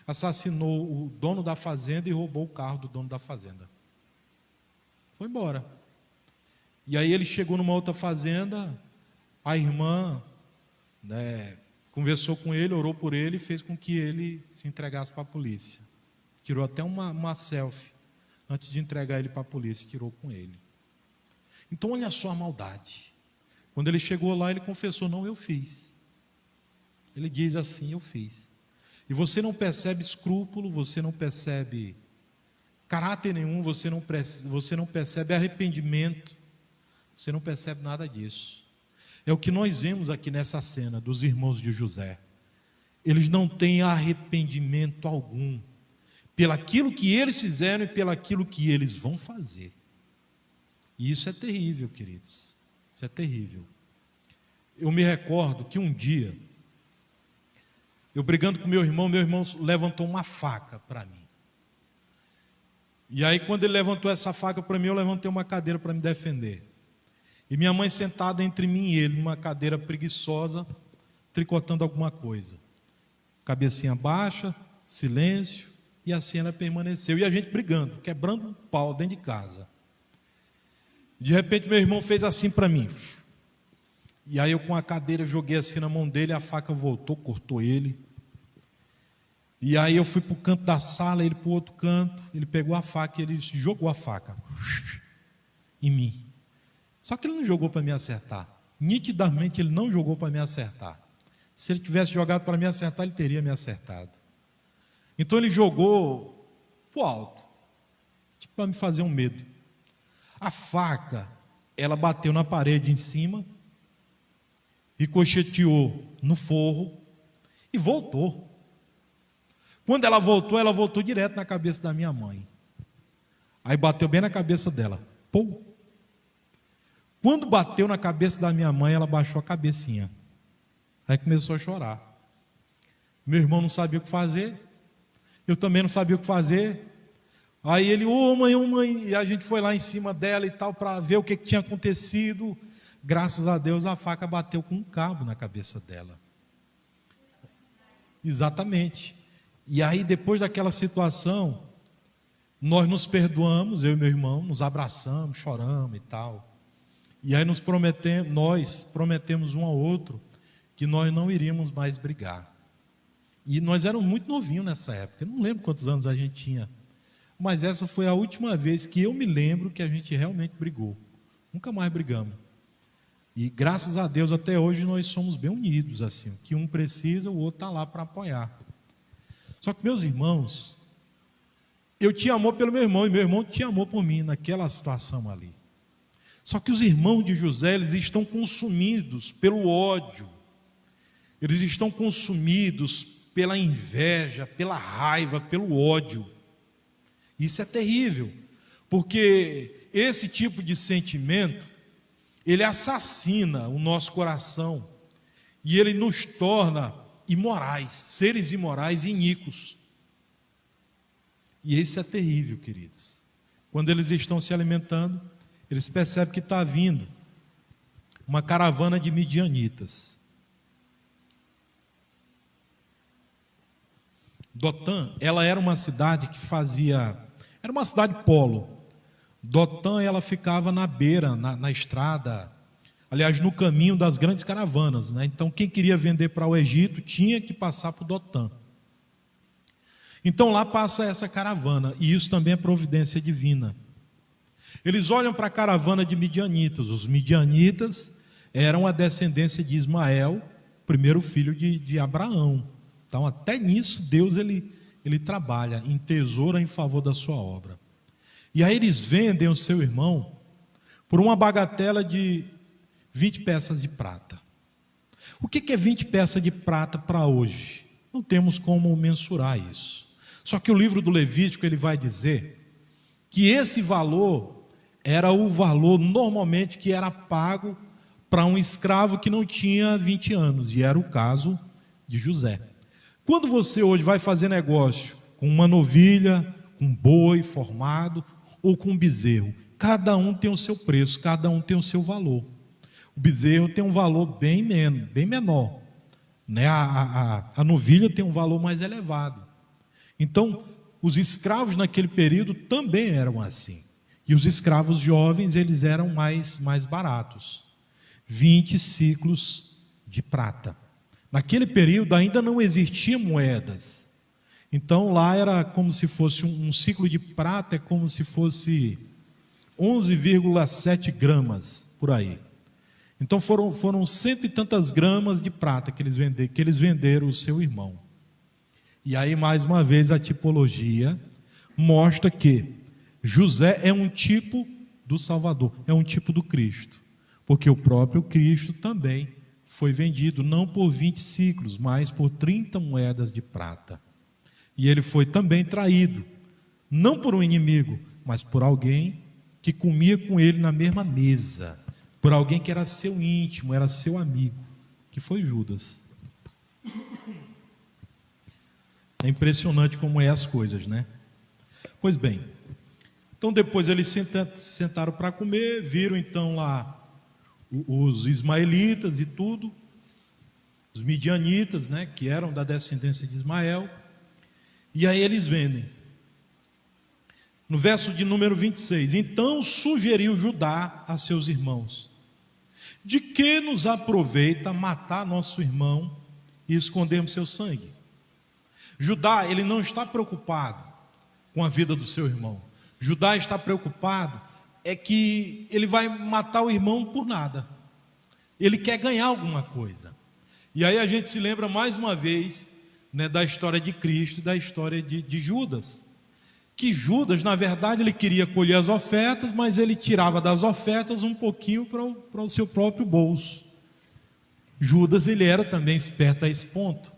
assassinou o dono da fazenda e roubou o carro do dono da fazenda. Foi embora. E aí ele chegou numa outra fazenda, a irmã, né, conversou com ele, orou por ele e fez com que ele se entregasse para a polícia. Tirou até uma selfie antes de entregar ele para a polícia, tirou com ele. Então olha só a maldade. Quando ele chegou lá, ele confessou: não, eu fiz. Ele diz assim: eu fiz. E você não percebe escrúpulo, você não percebe caráter nenhum, você não percebe arrependimento, você não percebe nada disso. É o que nós vemos aqui nessa cena dos irmãos de José. Eles não têm arrependimento algum pelaquilo que eles fizeram e pelaquilo que eles vão fazer. E isso é terrível, queridos. Isso é terrível. Eu me recordo que um dia, eu brigando com meu irmão levantou uma faca para mim. E aí, quando ele levantou essa faca para mim, eu levantei uma cadeira para me defender. E minha mãe sentada entre mim e ele, numa cadeira preguiçosa, tricotando alguma coisa. Cabecinha baixa, silêncio, e assim ela permaneceu. E a gente brigando, quebrando um pau dentro de casa. De repente, meu irmão fez assim para mim. E aí eu, com a cadeira, joguei assim na mão dele, a faca voltou, cortou ele. E aí eu fui para o canto da sala, ele para o outro canto, ele pegou a faca e ele jogou a faca em mim. Só que ele não jogou para me acertar. Nitidamente ele não jogou para me acertar. Se ele tivesse jogado para me acertar, ele teria me acertado. Então ele jogou para o alto, tipo para me fazer um medo. A faca, ela bateu na parede em cima, ricocheteou no forro e voltou. Quando ela voltou direto na cabeça da minha mãe. Aí bateu bem na cabeça dela. Pum. Quando bateu na cabeça da minha mãe, ela baixou a cabecinha. Aí começou a chorar. Meu irmão não sabia o que fazer. Eu também não sabia o que fazer. Aí ele, ô mãe, e a gente foi lá em cima dela e tal, para ver o que tinha acontecido. Graças a Deus a faca bateu com um cabo na cabeça dela. Exatamente. E aí depois daquela situação, nós nos perdoamos, eu e meu irmão, nos abraçamos, choramos e tal. E aí nós prometemos um ao outro que nós não iríamos mais brigar. E nós éramos muito novinhos nessa época, eu não lembro quantos anos a gente tinha. Mas essa foi a última vez que eu me lembro que a gente realmente brigou. Nunca mais brigamos. E graças a Deus até hoje nós somos bem unidos, assim. O que um precisa, o outro está lá para apoiar. Só que, meus irmãos, eu tinha amor pelo meu irmão e meu irmão tinha amor por mim naquela situação ali. Só que os irmãos de José, eles estão consumidos pelo ódio. Eles estão consumidos pela inveja, pela raiva, pelo ódio. Isso é terrível, porque esse tipo de sentimento, ele assassina o nosso coração e ele nos torna imorais, seres imorais e iníquos. E isso é terrível, queridos. Quando eles estão se alimentando, eles percebem que está vindo uma caravana de midianitas. Dotã, ela era uma cidade que era uma cidade polo. Dotã, ela ficava na beira, na estrada, aliás, no caminho das grandes caravanas, né? Então, quem queria vender para o Egito tinha que passar por Dotã. Então, lá passa essa caravana, e isso também é providência divina. Eles olham para a caravana de midianitas. Os midianitas eram a descendência de Ismael, primeiro filho de Abraão. Então, até nisso, Deus ele trabalha, entesoura em favor da sua obra. E aí eles vendem o seu irmão por uma bagatela de 20 peças de prata. O que é 20 peças de prata para hoje? Não temos como mensurar isso. Só que o livro do Levítico ele vai dizer que esse valor era o valor normalmente que era pago para um escravo que não tinha 20 anos, e era o caso de José. Quando você hoje vai fazer negócio com uma novilha, com um boi formado ou com um bezerro, cada um tem o seu preço, cada um tem o seu valor. O bezerro tem um valor bem menor, né? A novilha tem um valor mais elevado. Então, os escravos naquele período também eram assim. E os escravos jovens, eles eram mais baratos. 20 ciclos de prata. Naquele período ainda não existiam moedas. Então lá era como se fosse um ciclo de prata, é como se fosse 11,7 gramas, por aí. Então foram 100 e tantas gramas de prata que eles venderam o seu irmão. E aí, mais uma vez, a tipologia mostra que José é um tipo do Salvador, é um tipo do Cristo. Porque o próprio Cristo também foi vendido, não por 20 ciclos, mas por 30 moedas de prata. E ele foi também traído, não por um inimigo, mas por alguém que comia com ele na mesma mesa, por alguém que era seu íntimo, era seu amigo, que foi Judas. É impressionante como é as coisas, né? Pois bem, então depois eles sentaram para comer, viram então lá os ismaelitas e tudo, os midianitas, né, que eram da descendência de Ismael, e aí eles vendem. No verso de número 26, então sugeriu Judá a seus irmãos: de que nos aproveita matar nosso irmão e escondermos seu sangue? Judá, ele não está preocupado com a vida do seu irmão. Judá está preocupado é que ele vai matar o irmão por nada. Ele quer ganhar alguma coisa. E aí a gente se lembra mais uma vez, né, da história de Cristo e da história de Judas. Que Judas, na verdade, ele queria colher as ofertas, mas ele tirava das ofertas um pouquinho para o seu próprio bolso. Judas, ele era também esperto a esse ponto.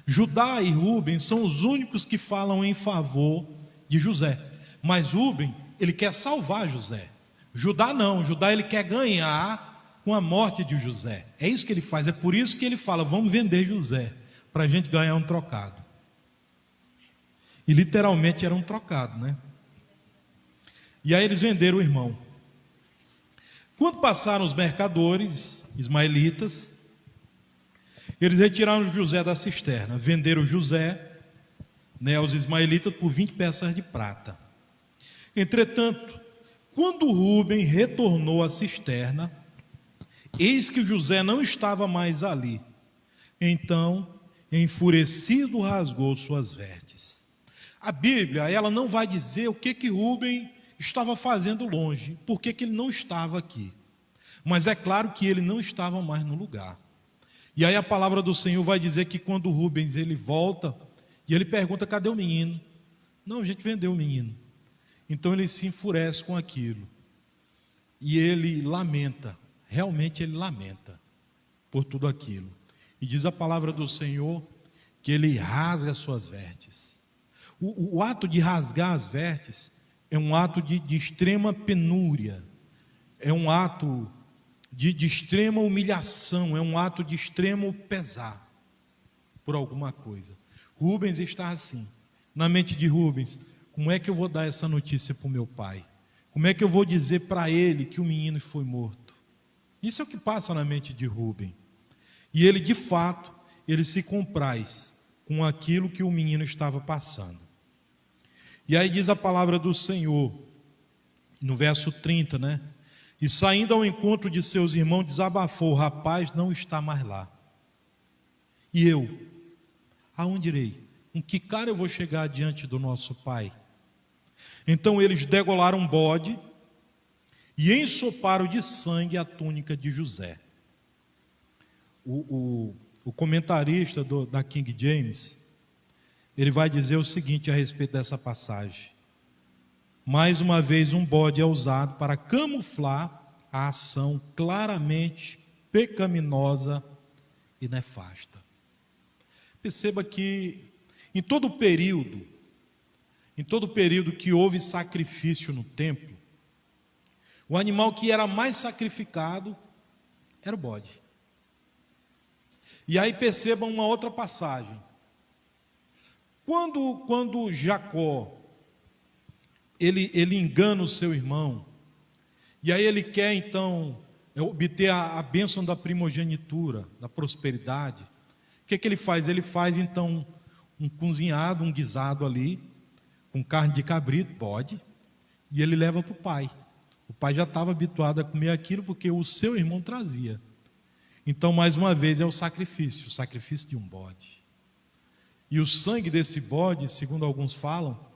Judá e Rúben são os únicos que falam em favor de José. Mas Rúben, ele quer salvar José. Judá não, Judá ele quer ganhar com a morte de José. É isso que ele faz, é por isso que ele fala: vamos vender José, para a gente ganhar um trocado. E literalmente era um trocado, né? E aí eles venderam o irmão. Quando passaram os mercadores ismaelitas, eles retiraram José da cisterna, venderam José, né, aos ismaelitas por 20 peças de prata. Entretanto, quando Rúben retornou à cisterna, eis que José não estava mais ali. Então, enfurecido, rasgou suas vestes. A Bíblia, ela não vai dizer o que Rúben estava fazendo longe, por que ele não estava aqui. Mas é claro que ele não estava mais no lugar. E aí a palavra do Senhor vai dizer que quando Rubens ele volta, e ele pergunta: cadê o menino? Não, a gente vendeu o menino. Então ele se enfurece com aquilo. E ele lamenta, realmente ele lamenta por tudo aquilo. E diz a palavra do Senhor que ele rasga suas vestes. O ato de rasgar as vestes é um ato de extrema penúria, é um ato de extrema humilhação, é um ato de extremo pesar por alguma coisa. Rubens está assim, na mente de Rubens: como é que eu vou dar essa notícia para o meu pai? Como é que eu vou dizer para ele que o menino foi morto? Isso é o que passa na mente de Rubem. E ele, de fato, ele se compraz com aquilo que o menino estava passando. E aí diz a palavra do Senhor, no verso 30, né? E saindo ao encontro de seus irmãos, desabafou: o rapaz não está mais lá. E eu, aonde irei? Com que cara eu vou chegar diante do nosso pai? Então eles degolaram um bode e ensoparam de sangue a túnica de José. O comentarista da King James, ele vai dizer o seguinte a respeito dessa passagem: mais uma vez um bode é usado para camuflar a ação claramente pecaminosa e nefasta. Perceba que em todo período que houve sacrifício no templo, o animal que era mais sacrificado era o bode. E aí percebam uma outra passagem. Quando Jacó ele engana o seu irmão, e aí ele quer então obter a bênção da primogenitura, da prosperidade, o que ele faz? Ele faz então um cozinhado, um guisado ali, com carne de cabrito, bode, e ele leva para o pai. O pai já estava habituado a comer aquilo porque o seu irmão trazia. Então, mais uma vez, é o sacrifício de um bode. E o sangue desse bode, segundo alguns falam,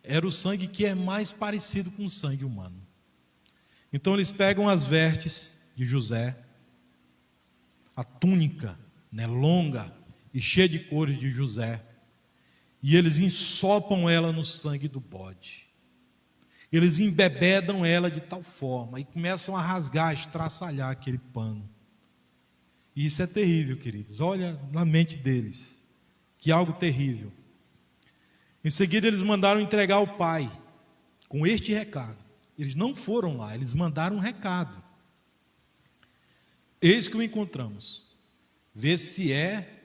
era o sangue que é mais parecido com o sangue humano. Então eles pegam as vestes de José, a túnica, né, longa e cheia de cores de José, e eles ensopam ela no sangue do bode. Eles embebedam ela de tal forma e começam a rasgar, a estraçalhar aquele pano. E isso é terrível, queridos. Olha na mente deles, que algo terrível. Em seguida eles mandaram entregar ao pai com este recado. Eles não foram lá, eles mandaram um recado: eis que o encontramos, vê se é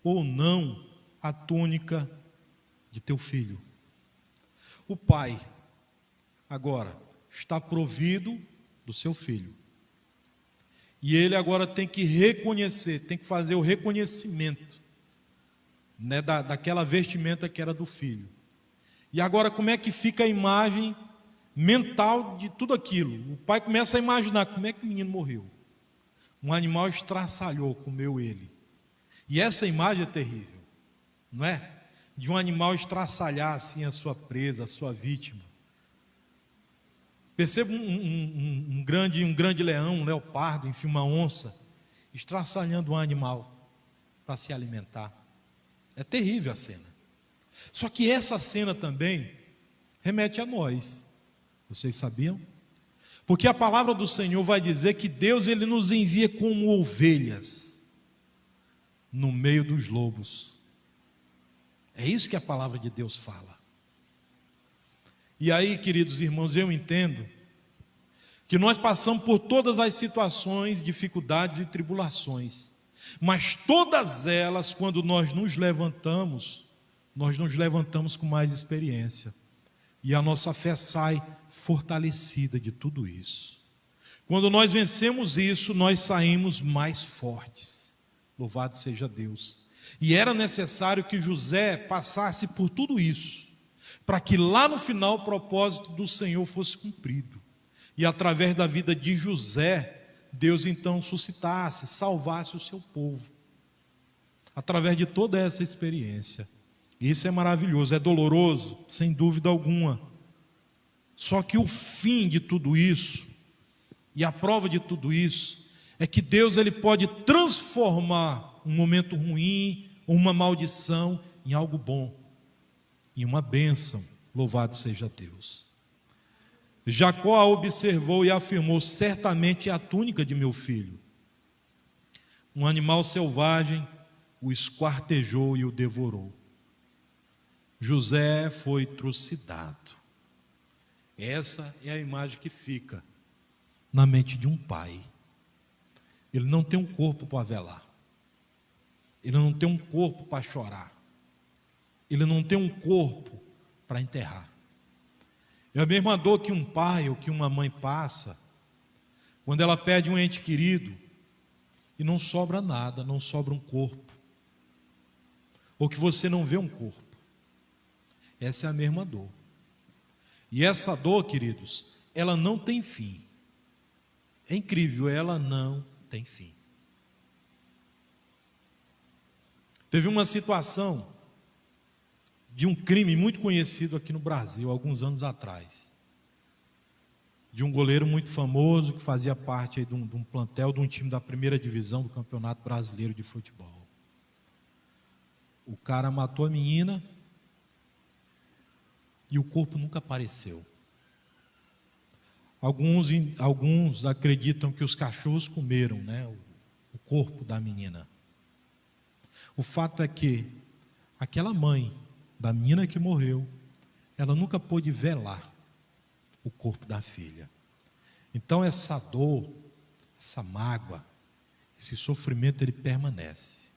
ou não a túnica de teu filho. O pai agora está provido do seu filho, e ele agora tem que reconhecer, tem que fazer o reconhecimento, né, daquela vestimenta que era do filho. E agora como é que fica a imagem mental de tudo aquilo? O pai começa a imaginar como é que o menino morreu. Um animal estraçalhou, comeu ele. E essa imagem é terrível, não é? De um animal estraçalhar assim a sua presa, a sua vítima. Perceba um grande leão, um leopardo, enfim, uma onça, estraçalhando um animal para se alimentar. É terrível a cena. Só que essa cena também remete a nós. Vocês sabiam? Porque a palavra do Senhor vai dizer que Deus ele nos envia como ovelhas no meio dos lobos. É isso que a palavra de Deus fala. E aí, queridos irmãos, eu entendo que nós passamos por todas as situações, dificuldades e tribulações, mas todas elas, quando nós nos levantamos com mais experiência, e a nossa fé sai fortalecida de tudo isso. Quando nós vencemos isso, nós saímos mais fortes. Louvado seja Deus. E era necessário que José passasse por tudo isso, para que lá no final o propósito do Senhor fosse cumprido. E através da vida de José, Deus então suscitasse, salvasse o seu povo. Através de toda essa experiência. Isso é maravilhoso, é doloroso, sem dúvida alguma. Só que o fim de tudo isso, e a prova de tudo isso, é que Deus ele pode transformar um momento ruim, ou uma maldição, em algo bom, em uma bênção. Louvado seja Deus. Jacó a observou e afirmou: certamente é a túnica de meu filho. Um animal selvagem o esquartejou e o devorou. José foi trucidado. Essa é a imagem que fica na mente de um pai. Ele não tem um corpo para velar. Ele não tem um corpo para chorar. Ele não tem um corpo para enterrar. É a mesma dor que um pai ou que uma mãe passa quando ela perde um ente querido e não sobra nada, não sobra um corpo. Ou que você não vê um corpo. Essa é a mesma dor. E essa dor, queridos, ela não tem fim. É incrível, ela não tem fim. Teve uma situação de um crime muito conhecido aqui no Brasil, alguns anos atrás. De um goleiro muito famoso que fazia parte aí de um plantel de um time da primeira divisão do Campeonato Brasileiro de Futebol. O cara matou a menina e o corpo nunca apareceu. Alguns acreditam que os cachorros comeram, né, o corpo da menina. O fato é que aquela mãe da menina que morreu, ela nunca pôde velar o corpo da filha. Então essa dor, essa mágoa, esse sofrimento, ele permanece.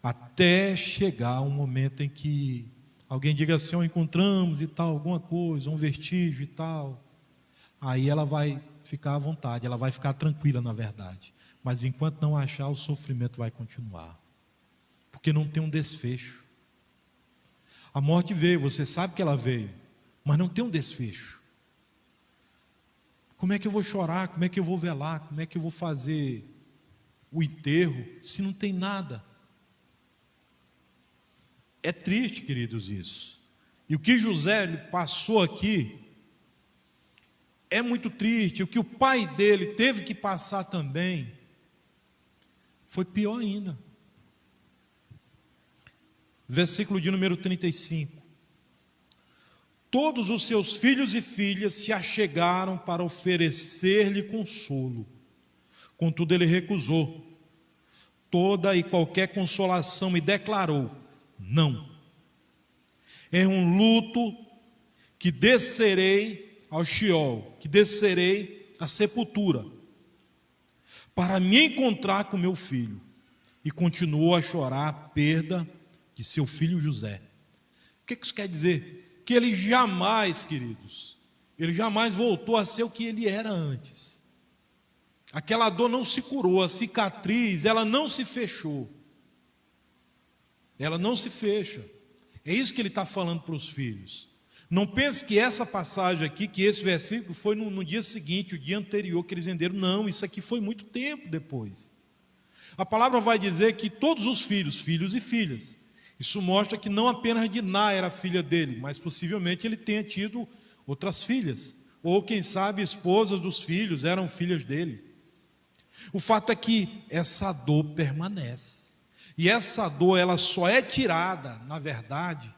Até chegar um momento em que alguém diga assim, encontramos e tal, alguma coisa, um vestígio e tal. Aí ela vai ficar à vontade, ela vai ficar tranquila na verdade. Mas enquanto não achar, o sofrimento vai continuar. Porque não tem um desfecho. A morte veio, você sabe que ela veio, mas não tem um desfecho. Como é que eu vou chorar? Como é que eu vou velar? Como é que eu vou fazer o enterro se não tem nada? É triste, queridos, isso. E o que José passou aqui é muito triste. O que o pai dele teve que passar também foi pior ainda. Versículo de número 35. Todos os seus filhos e filhas se achegaram para oferecer-lhe consolo. Contudo, ele recusou toda e qualquer consolação e declarou: não. É um luto que descerei ao Sheol, que descerei à sepultura, para me encontrar com meu filho. E continuou a chorar a perda de seu filho José. O que isso quer dizer? Que ele jamais, queridos, ele jamais voltou a ser o que ele era antes. Aquela dor não se curou, a cicatriz, ela não se fechou. Ela não se fecha. É isso que ele está falando para os filhos. Não pense que essa passagem aqui, que esse versículo foi no dia seguinte, o dia anterior que eles venderam. Não, isso aqui foi muito tempo depois. A palavra vai dizer que todos os filhos, filhos e filhas. Isso mostra que não apenas Diná era filha dele, mas possivelmente ele tenha tido outras filhas. Ou quem sabe esposas dos filhos eram filhas dele. O fato é que essa dor permanece. E essa dor, ela só é tirada, na verdade,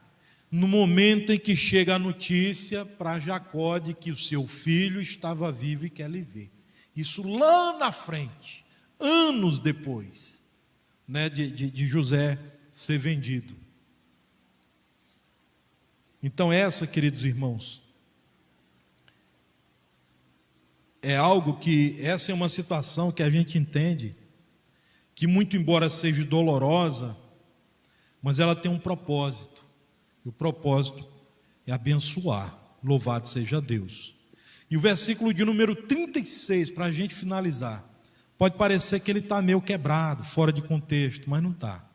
no momento em que chega a notícia para Jacó de que o seu filho estava vivo e quer lhe ver. Isso lá na frente, anos depois, né, de José ser vendido. Então essa, queridos irmãos, essa é uma situação que a gente entende que, muito embora seja dolorosa, mas ela tem um propósito. E o propósito é abençoar. Louvado seja Deus. E o versículo de número 36, para a gente finalizar, pode parecer que ele está meio quebrado, fora de contexto, mas não está.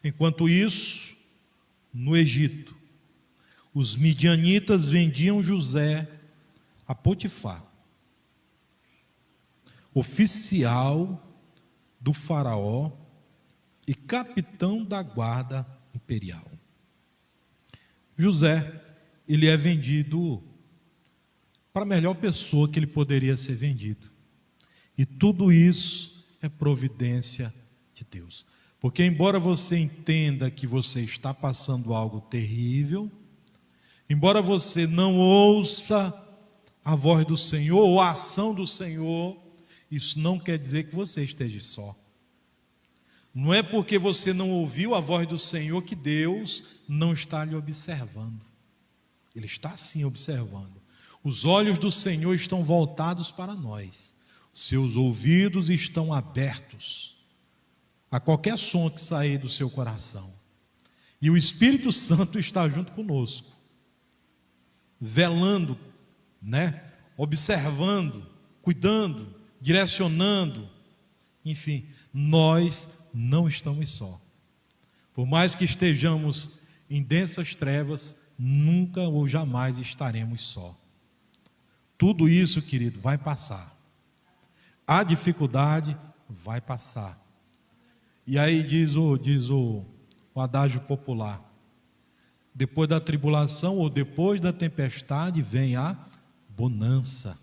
Enquanto isso, no Egito, os midianitas vendiam José a Potifar, oficial do faraó e capitão da guarda imperial. José, ele é vendido para a melhor pessoa que ele poderia ser vendido. E tudo isso é providência de Deus. Porque embora você entenda que você está passando algo terrível, embora você não ouça a voz do Senhor ou a ação do Senhor, isso não quer dizer que você esteja só. Não é porque você não ouviu a voz do Senhor que Deus não está lhe observando. Ele está sim observando. Os olhos do Senhor estão voltados para nós. Seus ouvidos estão abertos a qualquer som que sair do seu coração. E o Espírito Santo está junto conosco, velando, observando, cuidando, direcionando. Enfim, nós não estamos só. Por mais que estejamos em densas trevas, nunca ou jamais estaremos só. Tudo isso, querido, vai passar. A dificuldade vai passar. E aí diz o adágio popular: depois da tribulação ou depois da tempestade vem a bonança.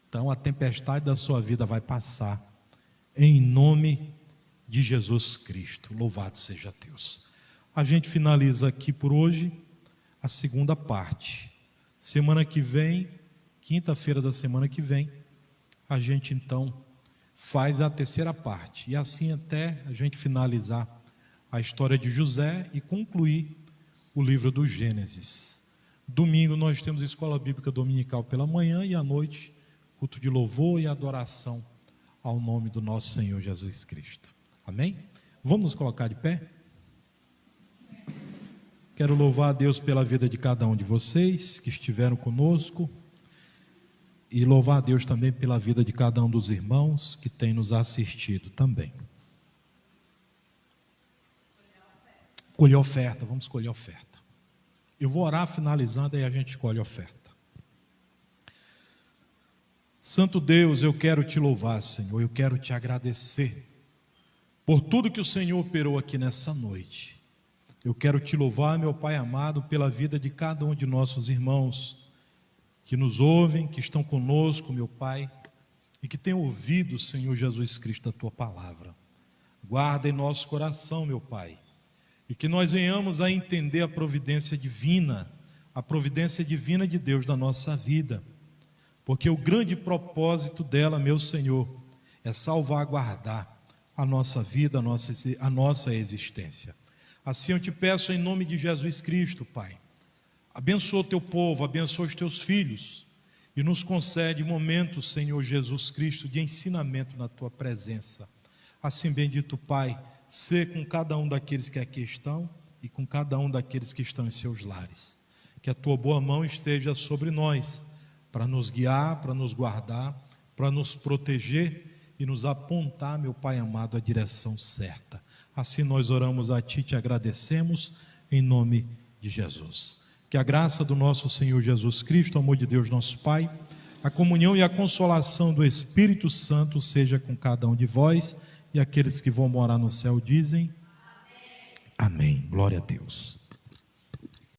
Então a tempestade da sua vida vai passar, em nome de Jesus Cristo. Louvado seja Deus. A gente finaliza aqui por hoje a segunda parte. Semana que vem, quinta-feira da semana que vem, a gente então faz a terceira parte. E assim até a gente finalizar a história de José e concluir o livro do Gênesis. Domingo nós temos escola bíblica dominical pela manhã e à noite culto de louvor e adoração ao nome do nosso Senhor Jesus Cristo. Amém? Vamos nos colocar de pé? Quero louvar a Deus pela vida de cada um de vocês que estiveram conosco e louvar a Deus também pela vida de cada um dos irmãos que tem nos assistido também. Escolher oferta, vamos escolher oferta. Eu vou orar finalizando e a gente escolhe oferta. Santo Deus, eu quero te louvar, Senhor, eu quero te agradecer por tudo que o Senhor operou aqui nessa noite. Eu quero te louvar, meu Pai amado, pela vida de cada um de nossos irmãos que nos ouvem, que estão conosco, meu Pai, e que têm ouvido, Senhor Jesus Cristo, a Tua palavra. Guarda em nosso coração, meu Pai, e que nós venhamos a entender a providência divina de Deus na nossa vida, porque o grande propósito dela, meu Senhor, é salvaguardar a nossa vida, a nossa existência. Assim eu te peço em nome de Jesus Cristo, Pai, abençoa o teu povo, abençoa os teus filhos e nos concede momentos, Senhor Jesus Cristo, de ensinamento na tua presença. Assim, bendito Pai, sê com cada um daqueles que aqui estão e com cada um daqueles que estão em seus lares. Que a tua boa mão esteja sobre nós, para nos guiar, para nos guardar, para nos proteger e nos apontar, meu Pai amado, a direção certa. Assim nós oramos a Ti e te agradecemos em nome de Jesus. Que a graça do nosso Senhor Jesus Cristo, o amor de Deus nosso Pai, a comunhão e a consolação do Espírito Santo seja com cada um de vós, e aqueles que vão morar no céu dizem amém. Glória a Deus.